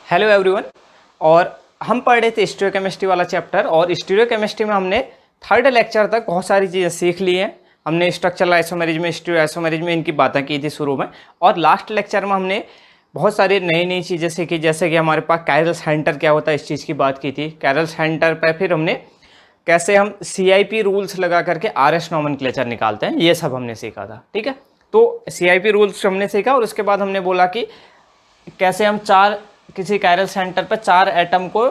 Hello everyone. और हम पढ़ रहे थे स्टीरियोकेमिस्ट्री वाला चैप्टर, और स्टीरियोकेमिस्ट्री में हमने थर्ड लेक्चर तक बहुत सारी चीज़ें सीख ली हैं। हमने स्ट्रक्चरल आइसोमेरिज्म, स्टीरियो आइसोमेरिज्म इनकी बातें की थी शुरू में, और लास्ट लेक्चर में हमने बहुत सारी नई नई चीज़ें सीखी, जैसे कि हमारे पास कायरल सेंटर क्या होता है इस चीज़ की बात की थी। कायरल सेंटर पर फिर हमने कैसे हम CIP रूल्स लगा करके RS नोमेनक्लेचर निकालते हैं, ये सब हमने सीखा था। ठीक है, तो CIP रूल्स हमने सीखा, और उसके बाद हमने बोला कि कैसे हम किसी कायरल सेंटर पर 4 एटम को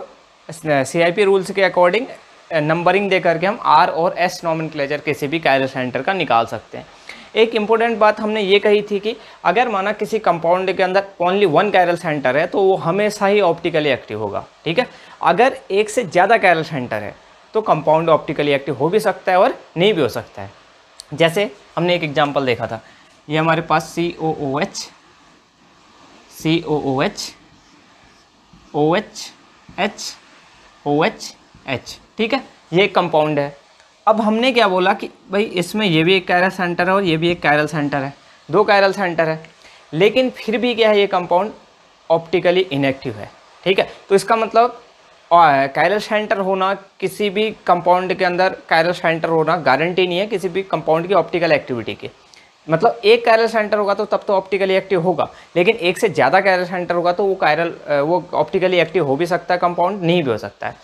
CIP रूल्स के अकॉर्डिंग नंबरिंग दे करके हम R और S नोमेनक्लेचर किसी भी कायरल सेंटर का निकाल सकते हैं। एक इम्पोर्टेंट बात हमने ये कही थी कि अगर माना किसी कंपाउंड के अंदर ओनली 1 कायरल सेंटर है तो वो हमेशा ही ऑप्टिकली एक्टिव होगा। ठीक है, अगर एक से ज़्यादा कायरल सेंटर है तो कंपाउंड ऑप्टिकली एक्टिव हो भी सकता है और नहीं भी हो सकता है। जैसे हमने एक एग्जांपल देखा था, ये हमारे पास COOH OH OH, ठीक है, ये एक कंपाउंड है। अब हमने क्या बोला कि भाई इसमें ये भी एक कायरल सेंटर है और ये भी एक कायरल सेंटर है, 2 कायरल सेंटर है, लेकिन फिर भी क्या है, ये कंपाउंड ऑप्टिकली इनएक्टिव है। ठीक है, तो इसका मतलब कायरल सेंटर होना, किसी भी कंपाउंड के अंदर कायरल सेंटर होना गारंटी नहीं है किसी भी कंपाउंड की ऑप्टिकल एक्टिविटी की। मतलब एक कायरल सेंटर होगा तो तब तो ऑप्टिकली एक्टिव होगा, लेकिन एक से ज़्यादा कायरल सेंटर होगा तो वो ऑप्टिकली एक्टिव हो भी सकता है कंपाउंड, नहीं भी हो सकता है।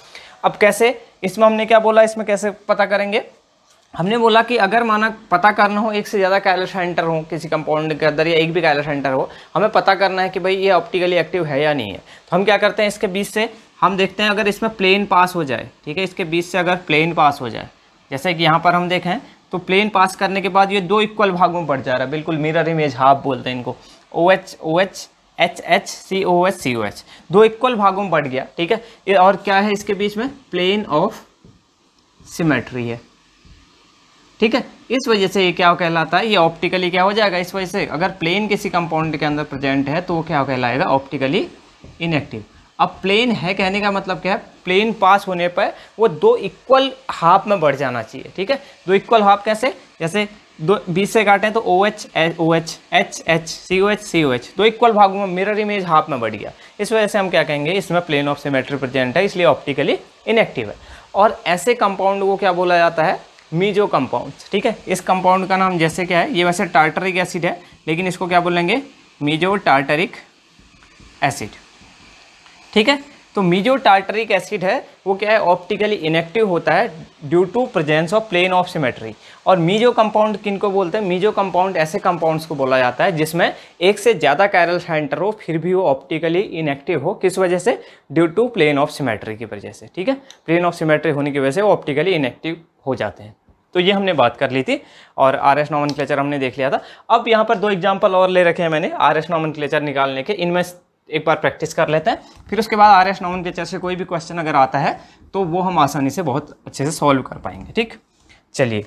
अब कैसे, इसमें हमने क्या बोला, इसमें कैसे पता करेंगे, हमने बोला कि अगर माना पता करना हो एक से ज़्यादा कायरल सेंटर हो किसी कंपाउंड के अंदर, या एक भी कायरल सेंटर हो, हमें पता करना है कि भाई ये ऑप्टिकली एक्टिव है या नहीं है। तो हम क्या करते हैं, इसके बीच से हम देखते हैं अगर इसमें प्लेन पास हो जाए। ठीक है, इसके बीच से अगर प्लेन पास हो जाए, जैसे कि यहाँ पर हम देखें तो प्लेन पास करने के बाद ये 2 इक्वल भागों में बढ़ जा रहा है, बिल्कुल मिरर इमेज हाफ बोलते हैं इनको, OH OH HH COH COH, 2 equal भागों में बढ़ गया। ठीक है, ये और क्या है, इसके बीच में प्लेन ऑफ सिमेट्री है। ठीक है, इस वजह से ये क्या कहलाता है, ये ऑप्टिकली क्या हो जाएगा, इस वजह से अगर प्लेन किसी कंपाउंड के अंदर प्रेजेंट है तो वो क्या कहलाएगा, ऑप्टिकली इनएक्टिव। अब प्लेन है कहने का मतलब क्या है, प्लेन पास होने पर वो 2 इक्वल हाफ में बढ़ जाना चाहिए। ठीक है, 2 इक्वल हाफ कैसे, जैसे 2 बीच से काटें तो OH OH HH COH COH, 2 equal भागों में मिरर इमेज हाफ में बढ़ गया। इस वजह से हम क्या कहेंगे, इसमें प्लेन ऑफ सिमेट्री प्रेजेंट है, इसलिए ऑप्टिकली इनएक्टिव है। और ऐसे कंपाउंड को क्या बोला जाता है, मीजो कंपाउंड्स। ठीक है, इस कंपाउंड का नाम जैसे क्या है, ये वैसे टार्टरिक एसिड है, लेकिन इसको क्या बोलेंगे, मीजो टार्टरिक एसिड। ठीक है, तो मीजो टार्टरिक एसिड है वो क्या है, ऑप्टिकली इनएक्टिव होता है due to presence of plane of symmetry. और मीजो कंपाउंड किनको बोलते हैं, मीजो कंपाउंड ऐसे कंपाउंड्स को बोला जाता है जिसमें एक से ज़्यादा कायरल सेंटर हो फिर भी वो ऑप्टिकली इनएक्टिव हो, किस वजह से, due to plane of symmetry की वजह से। ठीक है, प्लेन ऑफ सिमेट्री होने की वजह से वो ऑप्टिकली इनएक्टिव हो जाते हैं। तो ये हमने बात कर ली थी, और RS नोमेनक्लेचर हमने देख लिया था। अब यहाँ पर 2 एग्जाम्पल और ले रखे हैं मैंने RS नोमेनक्लेचर निकालने के, इनमें एक बार प्रैक्टिस कर लेते हैं, फिर उसके बाद RS नोमेनक्लेचर से कोई भी क्वेश्चन अगर आता है तो वो हम आसानी से बहुत अच्छे से सॉल्व कर पाएंगे। ठीक, चलिए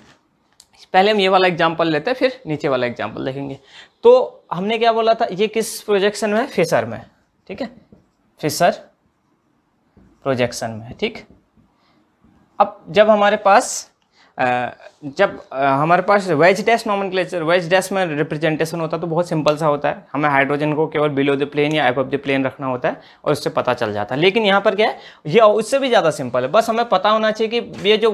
पहले हम ये वाला एग्जांपल लेते हैं, फिर नीचे वाला एग्जांपल देखेंगे। तो हमने क्या बोला था, ये किस प्रोजेक्शन में है, फिशर में। ठीक है, फिशर प्रोजेक्शन में है। ठीक, अब जब हमारे पास wedge dash nomenclature, wedge dash में रिप्रेजेंटेशन होता है तो बहुत सिंपल सा होता है, हमें हाइड्रोजन को केवल बिलो द प्लेन या अबव द प्लेन रखना होता है और उससे पता चल जाता है। लेकिन यहाँ पर क्या है, ये उससे भी ज़्यादा सिंपल है, बस हमें पता होना चाहिए कि ये जो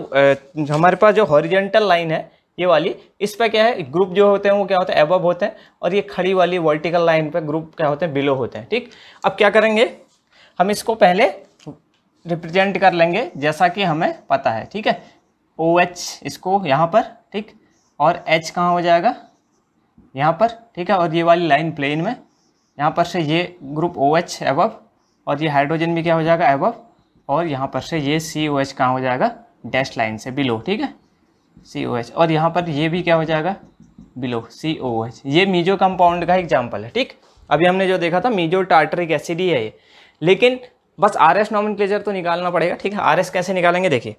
हमारे पास जो हॉरिजेंटल लाइन है ये वाली, इस पर क्या है, ग्रुप जो होते हैं वो क्या होते हैं, अबव होते हैं, और ये खड़ी वाली वर्टिकल लाइन पर ग्रुप क्या होते हैं, बिलो होते हैं। ठीक, अब क्या करेंगे, हम इसको पहले रिप्रेजेंट कर लेंगे जैसा कि हमें पता है। ठीक है, OH इसको यहाँ पर, ठीक, और H कहाँ हो जाएगा, यहाँ पर। ठीक है, और ये वाली लाइन प्लेन में, यहाँ पर से ये ग्रुप OH अबव, और ये हाइड्रोजन भी क्या हो जाएगा, अबव, और यहाँ पर से ये COH कहाँ हो जाएगा, डैश लाइन से बिलो। ठीक है, COH, और यहाँ पर ये भी क्या हो जाएगा, बिलो, COH। ये मीजो कंपाउंड का एग्जाम्पल है। ठीक, अभी हमने जो देखा था मीजो टार्टरिक एसिड ही है ये, लेकिन बस RS नोमेनक्लेचर तो निकालना पड़ेगा। ठीक है, RS कैसे निकालेंगे, देखिए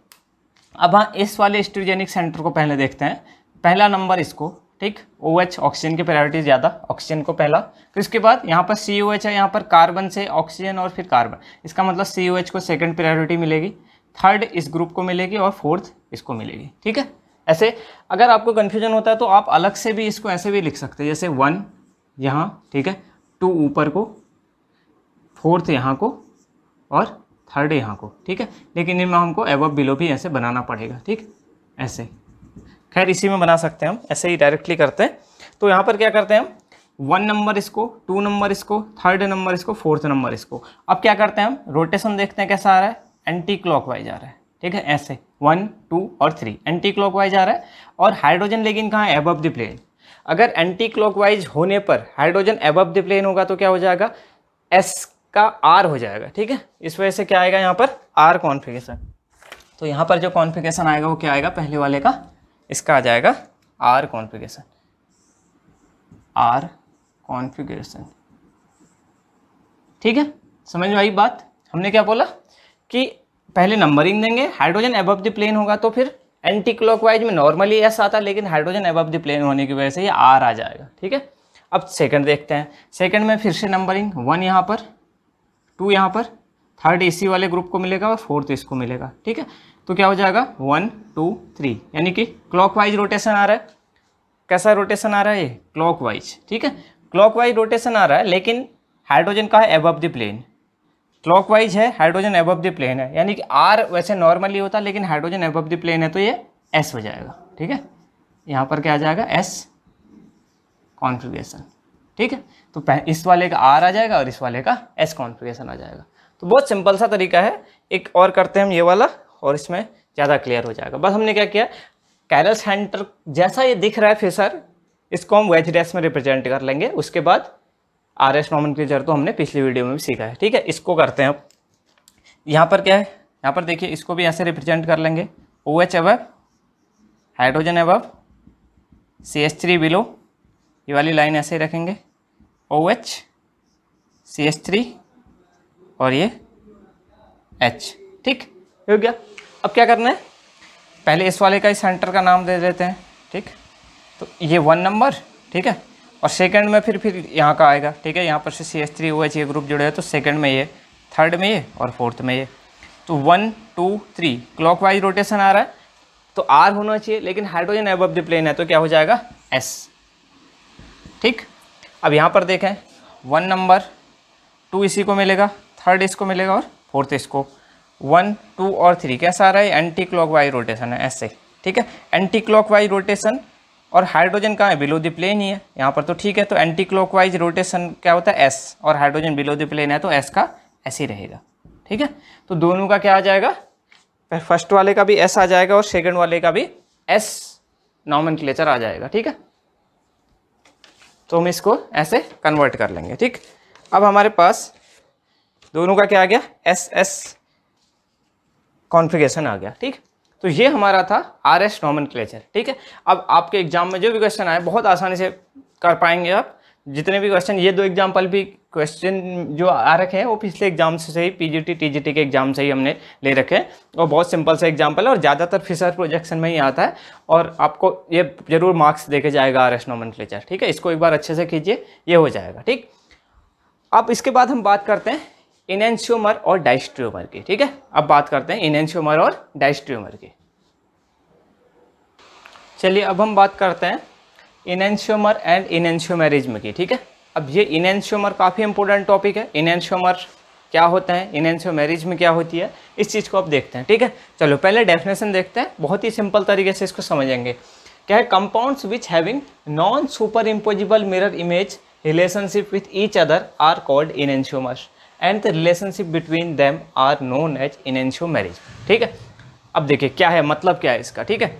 अब हाँ इस वाले स्टीरियोजेनिक सेंटर को पहले देखते हैं, पहला नंबर इसको। ठीक, OH ऑक्सीजन की प्रायोरिटी ज़्यादा, ऑक्सीजन को पहला, फिर उसके बाद यहाँ पर COH है, यहाँ पर कार्बन से ऑक्सीजन और फिर कार्बन, इसका मतलब COH को सेकंड प्रायोरिटी मिलेगी, थर्ड इस ग्रुप को मिलेगी और फोर्थ इसको मिलेगी। ठीक है, ऐसे अगर आपको कन्फ्यूजन होता है तो आप अलग से भी इसको ऐसे भी लिख सकते हैं, जैसे 1 यहाँ, ठीक है, 2 ऊपर को, फोर्थ यहाँ को और थर्ड यहाँ को, ठीक है। लेकिन इनमें हमको एबव बिलो भी ऐसे बनाना पड़ेगा, ठीक, ऐसे। खैर इसी में बना सकते हैं हम, ऐसे ही डायरेक्टली करते हैं। तो यहाँ पर क्या करते हैं हम, 1 नंबर इसको, 2 नंबर इसको, 3rd नंबर इसको, 4th नंबर इसको। अब क्या करते हैं हम, रोटेशन देखते हैं कैसा आ रहा है, एंटी क्लॉकवाइज आ रहा है, ठीक है, ऐसे 1 2 और 3 एंटी क्लॉकवाइज आ रहा है। और हाइड्रोजन लेकिन कहाँ है, एबव द प्लेन। अगर एंटी क्लॉकवाइज होने पर हाइड्रोजन एबव द प्लेन होगा तो क्या हो जाएगा, एस का आर हो जाएगा, ठीक है। इस वजह से क्या आएगा यहाँ पर, आर कॉन्फिगरेशन। तो यहाँ पर जो कॉन्फिगरेशन आएगा वो क्या आएगा, पहले वाले का इसका आ जाएगा आर कॉन्फिगरेशन, आर कॉन्फिगरेशन, ठीक है। समझ में आई बात। हमने क्या बोला कि पहले नंबरिंग देंगे, हाइड्रोजन अबव द प्लेन होगा तो फिर एंटी क्लॉकवाइज में नॉर्मली एस आता है, लेकिन हाइड्रोजन अबव द प्लेन होने की वजह से ये आर आ जाएगा, ठीक है। अब सेकंड देखते हैं। सेकंड में फिर से नंबरिंग, 1 यहाँ पर, 2 यहाँ पर, 3rd इसी वाले ग्रुप को मिलेगा और 4th इसको मिलेगा, ठीक है। तो क्या हो जाएगा 1 2 3, यानी कि क्लॉकवाइज रोटेशन आ रहा है। कैसा रोटेशन आ रहा है ये, क्लॉकवाइज, ठीक है। क्लॉकवाइज रोटेशन आ रहा है, लेकिन हाइड्रोजन का है अबव द प्लेन। क्लॉकवाइज है, हाइड्रोजन अबव द प्लेन है, यानी कि आर वैसे नॉर्मली होता है, लेकिन हाइड्रोजन अबव द प्लेन है तो ये एस हो जाएगा, ठीक है। यहाँ पर क्या आ जाएगा, एस कॉन्फिगरेशन, ठीक है। तो इस वाले का आर आ जाएगा और इस वाले का एस कॉन्फिगरेशन आ जाएगा। तो बहुत सिंपल सा तरीका है। एक और करते हैं हम ये वाला, और इसमें ज़्यादा क्लियर हो जाएगा। बस हमने क्या किया, कैरल सेंटर जैसा ये दिख रहा है फिशर, इसको हम वेज डैश में रिप्रेजेंट कर लेंगे। उसके बाद आर एस नॉमेनक्लेचर तो हमने पिछली वीडियो में भी सीखा है, ठीक है। इसको करते हैं अब। यहाँ पर क्या है, यहाँ पर देखिए इसको भी ऐसे रिप्रेजेंट कर लेंगे, OH above, hydrogen above, CH3 below, ये वाली लाइन ऐसे ही रखेंगे, OH CH3 और ये H, ठीक हो गया। अब क्या करना है, पहले इस वाले का इस सेंटर का नाम दे देते हैं, ठीक। तो ये 1 नंबर, ठीक है, और सेकंड में फिर यहाँ का आएगा, ठीक है। यहाँ पर से CH3 OH ये ग्रुप जुड़े हैं, तो सेकंड में ये, थर्ड में ये और फोर्थ में ये। तो 1 2 3 क्लॉकवाइज रोटेशन आ रहा है, तो आर होना चाहिए, लेकिन हाइड्रोजन अबव द प्लेन है तो क्या हो जाएगा, एस, ठीक। अब यहाँ पर देखें 1 नंबर, 2 इसी को मिलेगा, 3rd इसको मिलेगा और 4th इसको। 1 2 और 3 कैसा आ रहा है, एंटी क्लॉकवाइज रोटेशन है, ऐसे, ठीक है। एंटी क्लॉकवाइज रोटेशन, और हाइड्रोजन कहाँ है, बिलो द प्लेन ही है यहाँ पर, तो ठीक है। तो एंटी क्लॉकवाइज रोटेशन क्या होता है, एस, और हाइड्रोजन बिलो द प्लेन है तो एस का एस ही रहेगा, ठीक है। तो दोनों का क्या आ जाएगा, फर्स्ट वाले का भी एस आ जाएगा और सेकंड वाले का भी एस नॉमेनक्लेचर आ जाएगा, ठीक है। तो हम इसको ऐसे कन्वर्ट कर लेंगे, ठीक। अब हमारे पास दोनों का क्या आ गया, एस एस कॉन्फ़िगरेशन आ गया, ठीक। तो ये हमारा था आरएस नॉमेनक्लेचर, ठीक है। अब आपके एग्जाम में जो भी क्वेश्चन आए बहुत आसानी से कर पाएंगे आप। जितने भी क्वेश्चन, ये 2 एग्जाम्पल भी क्वेश्चन जो आ रखे हैं वो पिछले एग्जाम से ही, पीजीटी टीजीटी के एग्जाम से ही हमने ले रखे हैं, और बहुत सिंपल सा एग्जाम्पल है और ज़्यादातर फिशर प्रोजेक्शन में ही आता है, और आपको ये जरूर मार्क्स देके जाएगा आरएस नॉमेनक्लेचर, ठीक है। इसको एक बार अच्छे से कीजिए, ये हो जाएगा, ठीक। अब इसके बाद हम बात करते हैं इनैंशियोमर और डायस्ट्रियोमर की, ठीक है। अब बात करते हैं इनैंशियोमर और डायस्ट्रियोमर की। चलिए अब हम बात करते हैं इनैंशियोमर एंड इनैंशियोमेरिज्म की, ठीक है। अब ये इनैंशियोमर काफ़ी इंपॉर्टेंट टॉपिक है। इनैंशियोमर क्या होता है, इनैंशियोमेरिज्म क्या होती है, इस चीज़ को अब देखते हैं, ठीक है। चलो पहले डेफिनेशन देखते हैं, बहुत ही सिंपल तरीके से इसको समझेंगे। क्या है, compounds which having non superimposable mirror image relationship with each other are called enantiomers and the relationship between them are known as enantiomerism, ठीक है। अब देखिए क्या है, मतलब क्या है इसका, ठीक है।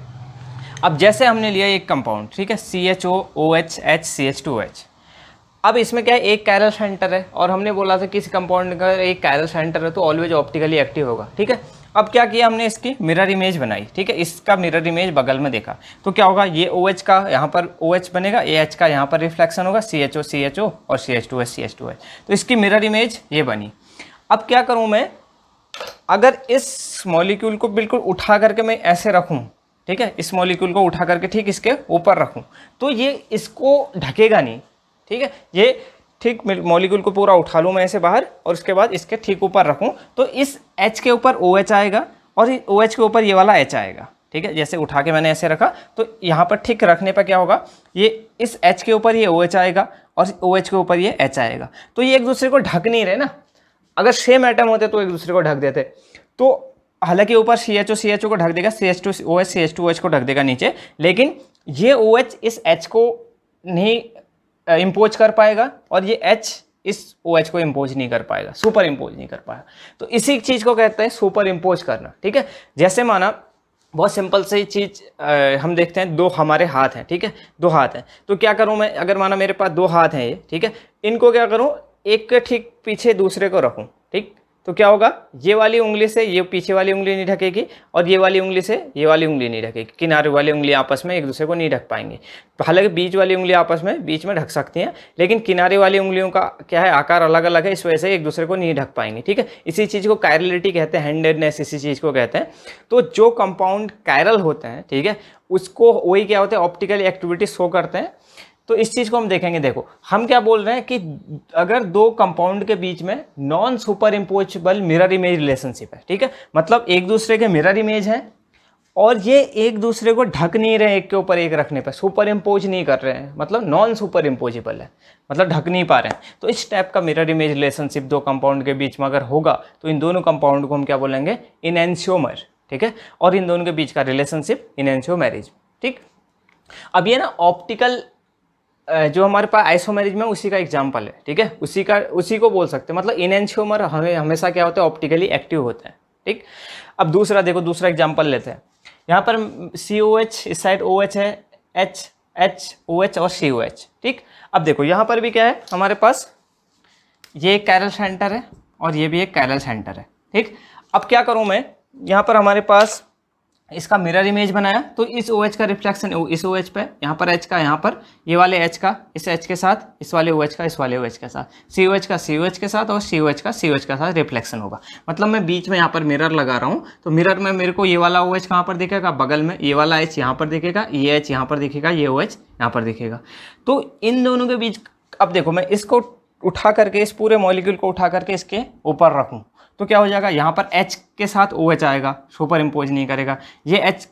अब जैसे हमने लिया एक कंपाउंड, ठीक है, CHOOH CH2OH। अब इसमें क्या है, एक कैरल सेंटर है, और हमने बोला था कि इस कंपाउंड का एक कैरल सेंटर है तो ऑलवेज ऑप्टिकली एक्टिव होगा, ठीक है। अब क्या किया हमने, इसकी मिरर इमेज बनाई, ठीक है। इसका मिरर इमेज बगल में देखा तो क्या होगा, ये OH का यहाँ पर OH बनेगा, AH का यहाँ पर रिफ्लेक्शन होगा, CHO CHO और CH2OH CH2OH। तो इसकी मिरर इमेज ये बनी। अब क्या करूँ मैं, अगर इस मॉलिक्यूल को बिल्कुल उठा करके मैं ऐसे रखूँ, ठीक है, इस मॉलिक्यूल को उठा करके ठीक इसके ऊपर रखूं तो ये इसको ढकेगा नहीं, ठीक है। ये ठीक मॉलिक्यूल को पूरा उठा लूँ मैं ऐसे बाहर, और उसके बाद इसके ठीक ऊपर रखूं तो इस H के ऊपर OH आएगा और OH के ऊपर ये वाला H आएगा, ठीक है। जैसे उठा के मैंने ऐसे रखा तो यहाँ पर ठीक रखने पर क्या होगा, ये इस H के ऊपर ये OH आएगा और OH के ऊपर ये H आएगा, तो ये एक दूसरे को ढक नहीं रहे ना। अगर सेम एटम होते तो एक दूसरे को ढक देते। तो हालांकि ऊपर CHO को ढक देगा, CH2OH को ढक देगा नीचे, लेकिन ये OH इस H को नहीं इम्पोज कर पाएगा और ये H इस OH को इम्पोज नहीं कर पाएगा, सुपर इम्पोज नहीं कर पाएगा। तो इसी चीज़ को कहते हैं सुपर इम्पोज करना, ठीक है। जैसे माना बहुत सिंपल सी चीज़ हम देखते हैं, दो हमारे हाथ हैं, ठीक है, दो हाथ हैं, तो क्या करूं मैं, अगर माना मेरे पास दो हाथ हैं ये, ठीक है, इनको क्या करूं, एक के ठीक पीछे दूसरे को रखूं, ठीक, तो क्या होगा, ये वाली उंगली से ये पीछे वाली उंगली नहीं ढकेगी और ये वाली उंगली से ये वाली उंगली नहीं ढकेगी, किनारे वाली उंगली आपस में एक दूसरे को नहीं ढक पाएंगे। हालांकि बीच वाली उंगली आपस में बीच में ढक सकती हैं, लेकिन किनारे वाली उंगलियों का क्या है, आकार अलग अलग है, इस वजह से एक दूसरे को नहीं ढक पाएंगे, ठीक है। इसी चीज़ को कायरलिटी कहते हैं, हैंडेडनेस इसी चीज़ को कहते हैं। तो जो कंपाउंड कायरल होते हैं, ठीक है, उसको वही क्या होते हैं, ऑप्टिकल एक्टिविटी शो करते हैं। तो इस चीज़ को हम देखेंगे। देखो हम क्या बोल रहे हैं कि अगर दो कंपाउंड के बीच में non super imposable mirror image relationship है, ठीक है, मतलब एक दूसरे के मिरर इमेज हैं और ये एक दूसरे को ढक नहीं रहे, एक के ऊपर एक रखने पर सुपर इम्पोज नहीं कर रहे हैं, मतलब नॉन सुपर इम्पोजेबल है, मतलब ढक नहीं पा रहे हैं। तो इस टाइप का मिरर इमेज रिलेशनशिप दो कंपाउंड के बीच में अगर होगा तो इन दोनों कंपाउंड को हम क्या बोलेंगे, इनएंशियोमर, ठीक है, और इन दोनों के बीच का रिलेशनशिप इनएंशियोमेरिज्म, ठीक। अब ये ना ऑप्टिकल जो हमारे पास आइसोमेरिज्म में उसी का एग्जाम्पल है, ठीक है, उसी को बोल सकते हैं। मतलब इनएंशियोमर हमेशा क्या होता है, ऑप्टिकली एक्टिव होता है, ठीक। अब दूसरा देखो, दूसरा एग्जाम्पल लेते हैं। यहाँ पर COH इस साइड OH है, HOH और COH, ठीक। अब देखो यहाँ पर भी क्या है, हमारे पास ये एक कायरल सेंटर है और ये भी एक कायरल सेंटर है, ठीक। अब क्या करूँ मैं, यहाँ पर हमारे पास इसका मिरर इमेज बनाया, तो इस OH का रिफ्लेक्शन इस OH पे, यहाँ पर H का, यहाँ पर ये वाले H का इस H के साथ, इस वाले OH का इस वाले OH के साथ, COH का COH के साथ और COH का COH के साथ रिफ्लेक्शन होगा। मतलब मैं बीच में यहाँ पर मिरर लगा रहा हूँ, तो मिरर में मेरे को ये वाला OH कहाँ पर दिखेगा, बगल में, ये वाला H यहाँ पर दिखेगा, ये H यहाँ पर दिखेगा, ये OH यहाँ पर दिखेगा। तो इन दोनों के बीच, अब देखो मैं इसको उठा करके, इस पूरे मॉलिक्यूल को उठा करके इसके ऊपर रखूँ तो क्या हो जाएगा, यहाँ पर H के साथ OH आएगा, सुपर इम्पोज नहीं करेगा। ये H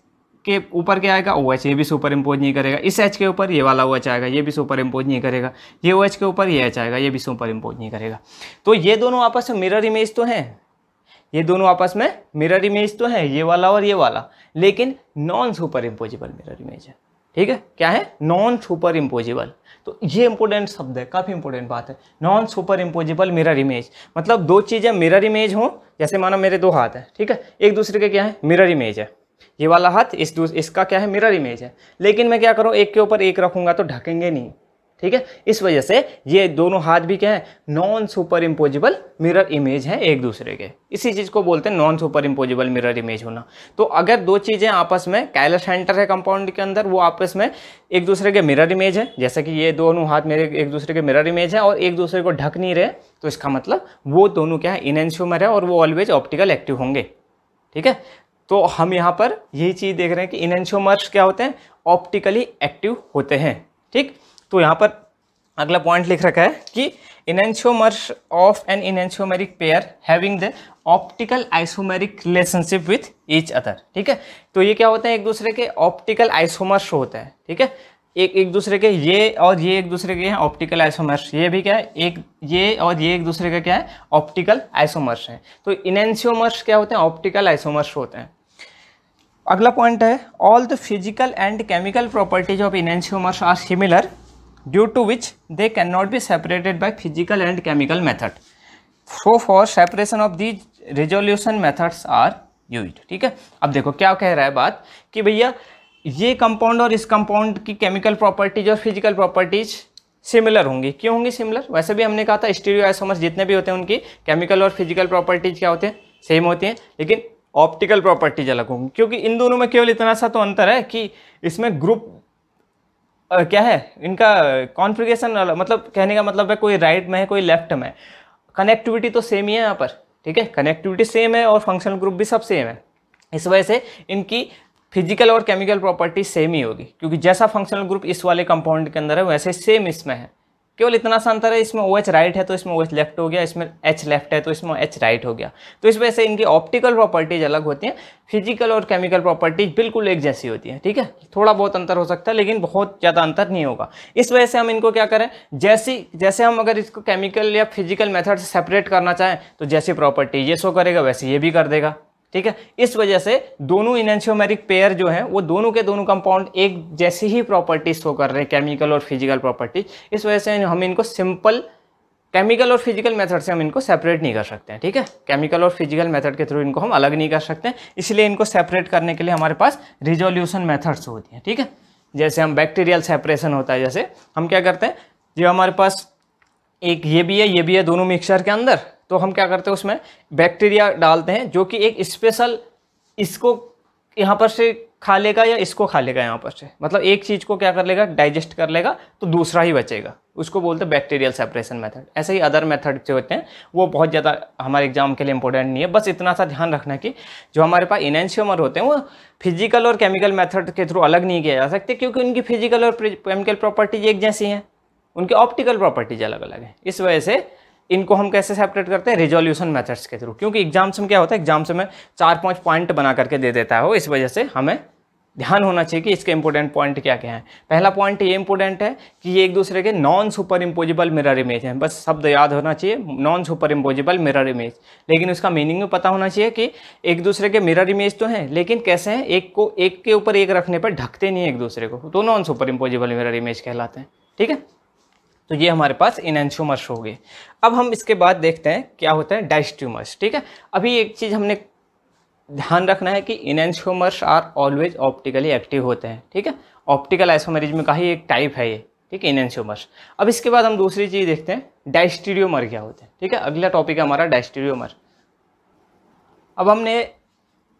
के ऊपर क्या आएगा, OH, ये भी सुपर इम्पोज नहीं करेगा। इस H के ऊपर ये वाला OH आएगा, ये भी सुपर इम्पोज नहीं करेगा। ये OH के ऊपर ये H आएगा, ये भी सुपर इम्पोज नहीं करेगा। तो ये दोनों आपस में मिरर इमेज तो हैं, ये दोनों आपस में मिरर इमेज तो है, ये वाला और ये वाला, लेकिन non super imposable mirror image है, ठीक है। क्या है, नॉन सुपर इम्पोजेबल। तो ये इंपॉर्टेंट शब्द है, काफ़ी इंपॉर्टेंट बात है, non super imposable mirror image. मतलब दो चीज़ें मिरर इमेज हो, जैसे मानो मेरे दो हाथ हैं, ठीक है, एक दूसरे के क्या है, मिरर इमेज है। ये वाला हाथ इसका क्या है, मिरर इमेज है, लेकिन मैं क्या करूँ, एक के ऊपर एक रखूँगा तो ढकेंगे नहीं, ठीक है। इस वजह से ये दोनों हाथ भी क्या है, non super imposable mirror image है एक दूसरे के। इसी चीज़ को बोलते हैं non super imposable mirror image होना। तो अगर दो चीज़ें आपस में, कायरल सेंटर है कंपाउंड के अंदर, वो आपस में एक दूसरे के मिरर इमेज है, जैसे कि ये दोनों हाथ मेरे एक दूसरे के मिरर इमेज है और एक दूसरे को ढक नहीं रहे, तो इसका मतलब वो दोनों क्या है, इनएंशियोमर है और वो ऑलवेज ऑप्टिकल एक्टिव होंगे, ठीक है। तो हम यहाँ पर यही चीज़ देख रहे हैं कि इनएंशियोमर्स क्या होते हैं, ऑप्टिकली एक्टिव होते हैं, ठीक। तो यहाँ पर अगला पॉइंट लिख रखा है कि enantiomers of an enantiomeric pair having the optical isomeric relationship with each other, ठीक है। तो ये क्या होते हैं, एक दूसरे के ऑप्टिकल आइसोमर्स होते हैं, ठीक है। एक दूसरे के, ये और ये एक दूसरे के हैं ऑप्टिकल आइसोमर्स, ये भी क्या है, ये और ये एक दूसरे का क्या है, ऑप्टिकल आइसोमर्स हैं। तो इनएंशियोमर्स क्या होते हैं, ऑप्टिकल आइसोमर्स होते हैं। अगला पॉइंट है, all the physical and chemical properties of enantiomers are similar due to which they cannot be separated by physical and chemical method. So for separation of these resolution methods are used, ठीक है। अब देखो क्या कह रहा है बात कि भैया ये कंपाउंड और इस कंपाउंड की केमिकल प्रॉपर्टीज और फिजिकल प्रॉपर्टीज सिमिलर होंगी। क्यों होंगी सिमिलर, वैसे भी हमने कहा था स्टीरियो आइसोमर्स जितने भी होते हैं उनकी केमिकल और फिजिकल प्रॉपर्टीज क्या होते हैं, सेम होती हैं, लेकिन ऑप्टिकल प्रॉपर्टीज अलग होंगी। क्योंकि इन दोनों में केवल इतना सा तो अंतर है कि इसमें ग्रुप क्या है, इनका कॉन्फ़िगरेशन, मतलब कहने का मतलब है कोई राइट में है कोई लेफ्ट में, कनेक्टिविटी तो सेम ही है यहाँ पर, ठीक है, कनेक्टिविटी सेम है और फंक्शनल ग्रुप भी सब सेम है। इस वजह से इनकी फिजिकल और केमिकल प्रॉपर्टी सेम ही होगी, क्योंकि जैसा फंक्शनल ग्रुप इस वाले कंपाउंड के अंदर है वैसे सेम इसमें है, केवल इतना सा अंतर है, इसमें OH राइट है तो इसमें OH लेफ्ट हो गया, इसमें H लेफ्ट है तो इसमें H राइट हो गया। तो इस वजह से इनकी ऑप्टिकल प्रॉपर्टीज अलग होती हैं, फिजिकल और केमिकल प्रॉपर्टीज बिल्कुल एक जैसी होती है, ठीक है। थोड़ा बहुत अंतर हो सकता है लेकिन बहुत ज़्यादा अंतर नहीं होगा। इस वजह से हम इनको क्या करें, जैसे हम अगर इसको केमिकल या फिजिकल मेथड से सेपरेट करना चाहें तो जैसी प्रॉपर्टी ये शो करेगा वैसे ये भी कर देगा, ठीक है। इस वजह से दोनों इनैंशियोमेरिक पेयर जो हैं वो दोनों के दोनों कंपाउंड एक जैसी ही प्रॉपर्टीज शो कर रहे हैं, केमिकल और फिजिकल प्रॉपर्टीज। इस वजह से हम इनको सिंपल केमिकल और फिजिकल मेथड से हम इनको सेपरेट नहीं कर सकते हैं, ठीक है। केमिकल और फिजिकल मेथड के थ्रू इनको हम अलग नहीं कर सकते हैं, इसलिए इनको सेपरेट करने के लिए हमारे पास रिजोल्यूशन मेथड्स होती हैं, ठीक है। जैसे हम बैक्टीरियल सेपरेशन होता है, जैसे हम क्या करते हैं, जो हमारे पास एक ये भी है दोनों मिक्सचर के अंदर, तो हम क्या करते हैं उसमें बैक्टीरिया डालते हैं जो कि एक स्पेशल इसको यहाँ पर से खा लेगा या इसको खा लेगा यहाँ पर से, मतलब एक चीज़ को क्या कर लेगा, डाइजेस्ट कर लेगा तो दूसरा ही बचेगा, उसको बोलते हैं बैक्टीरियल सेपरेशन मेथड। ऐसे ही अदर मेथड जो होते हैं वो बहुत ज़्यादा हमारे एग्जाम के लिए इंपॉर्टेंट नहीं है, बस इतना सा ध्यान रखना कि जो हमारे पास इनैंशियोमर होते हैं वो फिजिकल और केमिकल मेथड के थ्रू अलग नहीं किया जा सकते, क्योंकि उनकी फिजिकल और केमिकल प्रॉपर्टीज एक जैसी हैं, उनकी ऑप्टिकल प्रॉपर्टीज अलग अलग हैं। इस वजह से इनको हम कैसे सेपरेट करते हैं, रिजोल्यूशन मेथड्स के थ्रू, क्योंकि एग्जाम्स में क्या होता है, एग्जाम्स में 4-5 पॉइंट बना करके दे देता है वो, इस वजह से हमें ध्यान होना चाहिए कि इसके इंपॉर्टेंट पॉइंट क्या क्या हैं। पहला पॉइंट ये इंपॉर्टेंट है कि ये एक दूसरे के non superimposable mirror image हैं, बस शब्द याद होना चाहिए, non superimposable mirror image, लेकिन उसका मीनिंग भी पता होना चाहिए कि एक दूसरे के मिरर इमेज तो हैं लेकिन कैसे हैं, एक के ऊपर एक रखने पर ढकते नहीं एक दूसरे को, तो non superimposable mirror image कहलाते हैं, ठीक है। तो ये हमारे पास इनैंशियोमर्स हो गए। अब हम इसके बाद देखते हैं क्या होता है डायस्ट्यूमर्स, ठीक है। अभी एक चीज़ हमने ध्यान रखना है कि इनैंशियोमर्स आर ऑलवेज ऑप्टिकली एक्टिव होते हैं, ठीक है। ऑप्टिकल आइसोमेरिज्म का ही एक टाइप है ये, ठीक है, इनैंशियोमर्स। अब इसके बाद हम दूसरी चीज़ देखते हैं डायस्टीरियोमर क्या होते हैं, ठीक है। अगला टॉपिक है हमारा डायस्टीरियोमर। अब हमने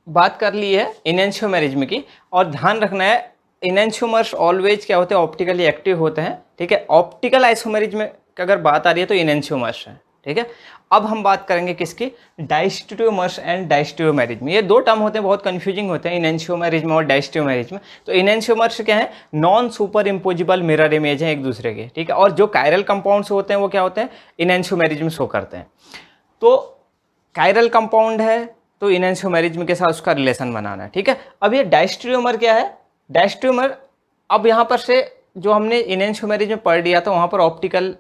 बात कर ली है इनैंशियोमेरिज्म की, और ध्यान रखना है इनैंशियोमर्स ऑलवेज क्या होते हैं, ऑप्टिकली एक्टिव होते हैं, ठीक है। ऑप्टिकल आइसोमेरिज्म की अगर बात आ रही है तो इनैंशियोमर्स है, ठीक है। अब हम बात करेंगे किसकी, डायस्टीरियोमर्स एंड डायस्टीरियोमेरिज्म। ये दो टर्म होते हैं, बहुत कंफ्यूजिंग होते हैं, इनैंशियोमेरिज्म और डायस्टीरियोमेरिज्म। तो इनैंशियोमर्स क्या है, non superimposable mirror image है एक दूसरे के, ठीक है। और जो कायरल कंपाउंड्स होते हैं वो क्या होते हैं, इनैंशियोमेरिज्म शो करते हैं। तो कायरल कंपाउंड है तो इनैंशियोमेरिज्म के साथ उसका रिलेशन बनाना है, ठीक है। अब ये डायस्टीरियोमर क्या है, डायस्ट्यूमर, अब यहाँ पर से जो हमने इनैंशियोमेरिज्म में पढ़ लिया था वहाँ पर ऑप्टिकल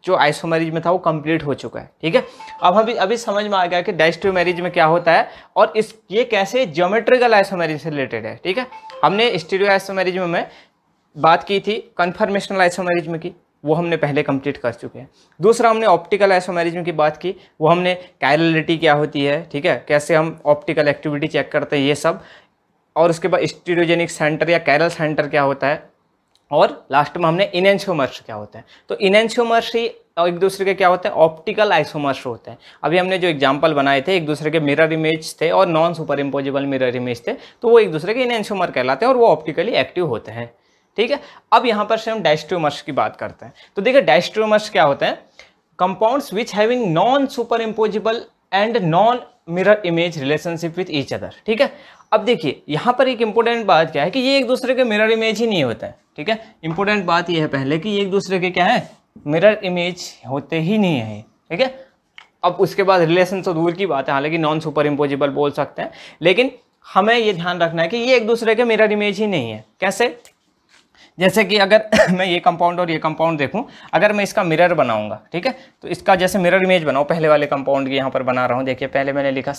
जो आइसोमेरिज्म था वो कंप्लीट हो चुका है, ठीक है। अब अभी समझ में आ गया कि डायस्ट्यूमेरिज्म में क्या होता है और ये कैसे ज्योमेट्रिकल आइसोमेरिज्म से रिलेटेड है, ठीक है। हमने स्टीरियो आइसोमेरिज्म में बात की थी, कन्फर्मेशनल आइसोमेरिज्म की, वो हमने पहले कंप्लीट कर चुके हैं। दूसरा हमने ऑप्टिकल आइसोमेरिज्म की बात की, वो हमने कायरलिटी क्या होती है, ठीक है, कैसे हम ऑप्टिकल एक्टिविटी चेक करते हैं ये सब, और उसके बाद स्टीरियोजेनिक सेंटर या कैरल सेंटर क्या होता है, और लास्ट में हमने इनैंशियोमर्स क्या होता है। तो इनैंशियोमर्स ही एक दूसरे के क्या होते हैं, ऑप्टिकल आइसोमर्स होते हैं। अभी हमने जो एग्जांपल बनाए थे एक दूसरे के मिरर इमेज थे और non superimposable mirror image थे, तो वो एक दूसरे के इनैंशियोमर कहलाते हैं और वो ऑप्टिकली एक्टिव होते हैं, ठीक है। अब यहाँ पर से हम डायस्ट्यूमर्स की बात करते हैं। तो देखिए डायस्ट्यूमर्स क्या होते हैं, compounds which having non super imposable and non mirror image relationship with each other, ठीक है। अब देखिए यहाँ पर एक इंपॉर्टेंट बात क्या है कि ये एक दूसरे के मिरर इमेज ही नहीं होता है, ठीक है। इंपॉर्टेंट बात ये है पहले कि ये एक दूसरे के क्या है, मिरर इमेज होते ही नहीं है, ठीक है। अब उसके बाद रिलेशन तो दूर की बात है, हालांकि नॉन सुपर इम्पोजिबल बोल सकते हैं, लेकिन हमें ये ध्यान रखना है कि ये एक दूसरे के मिरर इमेज ही नहीं है। कैसे, जैसे कि अगर मैं ये कंपाउंड और ये कंपाउंड देखूं, अगर मैं इसका मिरर बनाऊंगा, ठीक है, तो इसका जैसे मिरर इमेज बनाऊं, पहले वाले कंपाउंड की यहाँ पर बना रहा हूँ, देखिए पहले मैंने लिखा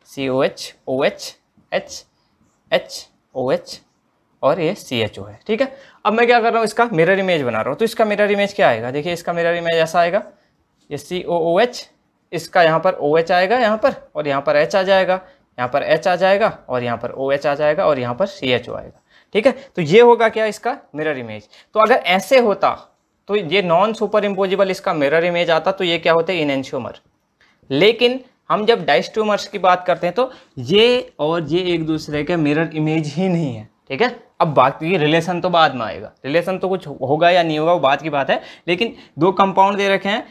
COH OH H H OH और ये CHO है, ठीक है। अब मैं क्या कर रहा हूँ, इसका मिरर इमेज बना रहा हूँ, तो इसका मिरर इमेज क्या आएगा, देखिए इसका मिरर इमेज ऐसा आएगा, ये COOH, इसका यहाँ पर OH आएगा यहाँ पर, और यहाँ पर H आ जाएगा, यहाँ पर H आ जाएगा, और यहाँ पर OH आ जाएगा, और यहाँ पर CHO आएगा, ठीक है। तो ये होगा क्या, इसका मिरर इमेज। तो अगर ऐसे होता तो ये नॉन सुपर इम्पोजिबल इसका मिरर इमेज आता, तो ये क्या होते हैं, इनैंशियोमर। लेकिन हम जब डायस्ट्यूमर्स की बात करते हैं तो ये और ये एक दूसरे के मिरर इमेज ही नहीं है, ठीक है। अब बाकी रिलेशन तो बाद में आएगा, रिलेशन तो कुछ होगा या नहीं होगा वो बात की बात है, लेकिन दो कंपाउंड दे रखे हैं,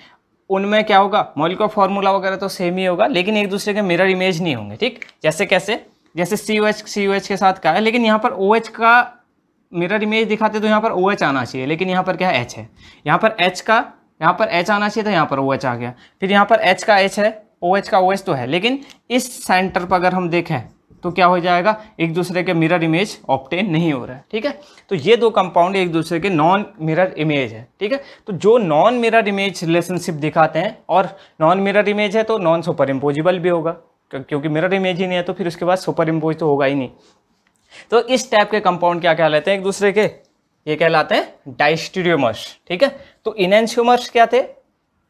उनमें क्या होगा, मॉलिक्यूलर फॉर्मूला वगैरह तो सेम ही होगा, लेकिन एक दूसरे के मिरर इमेज नहीं होंगे, ठीक। जैसे कैसे, जैसे COH के साथ क्या है, लेकिन यहाँ पर OH का मिरर इमेज दिखाते तो यहाँ पर OH आना चाहिए, लेकिन यहाँ पर क्या है, H है। यहाँ पर H आना चाहिए था, यहाँ पर OH आ गया। फिर यहाँ पर H का H है, OH का OH तो है, लेकिन इस सेंटर पर अगर हम देखें तो क्या हो जाएगा, एक दूसरे के मिरर इमेज ऑब्टेन नहीं हो रहा है। ठीक है, तो ये दो कंपाउंड एक दूसरे के नॉन मिरर इमेज है। ठीक है, तो जो नॉन मिरर इमेज रिलेशनशिप दिखाते हैं, और नॉन मिरर इमेज है तो नॉन सुपर इम्पोजिबल भी होगा, क्योंकि मिरर इमेज ही नहीं है तो फिर उसके बाद सुपर इम्पोज तो होगा ही नहीं। तो इस टाइप के कंपाउंड क्या कहलाते हैं एक दूसरे के, ये कहलाते हैं डायस्टेरियोमर्स। ठीक है, तो इनैंशियोमर्स क्या थे,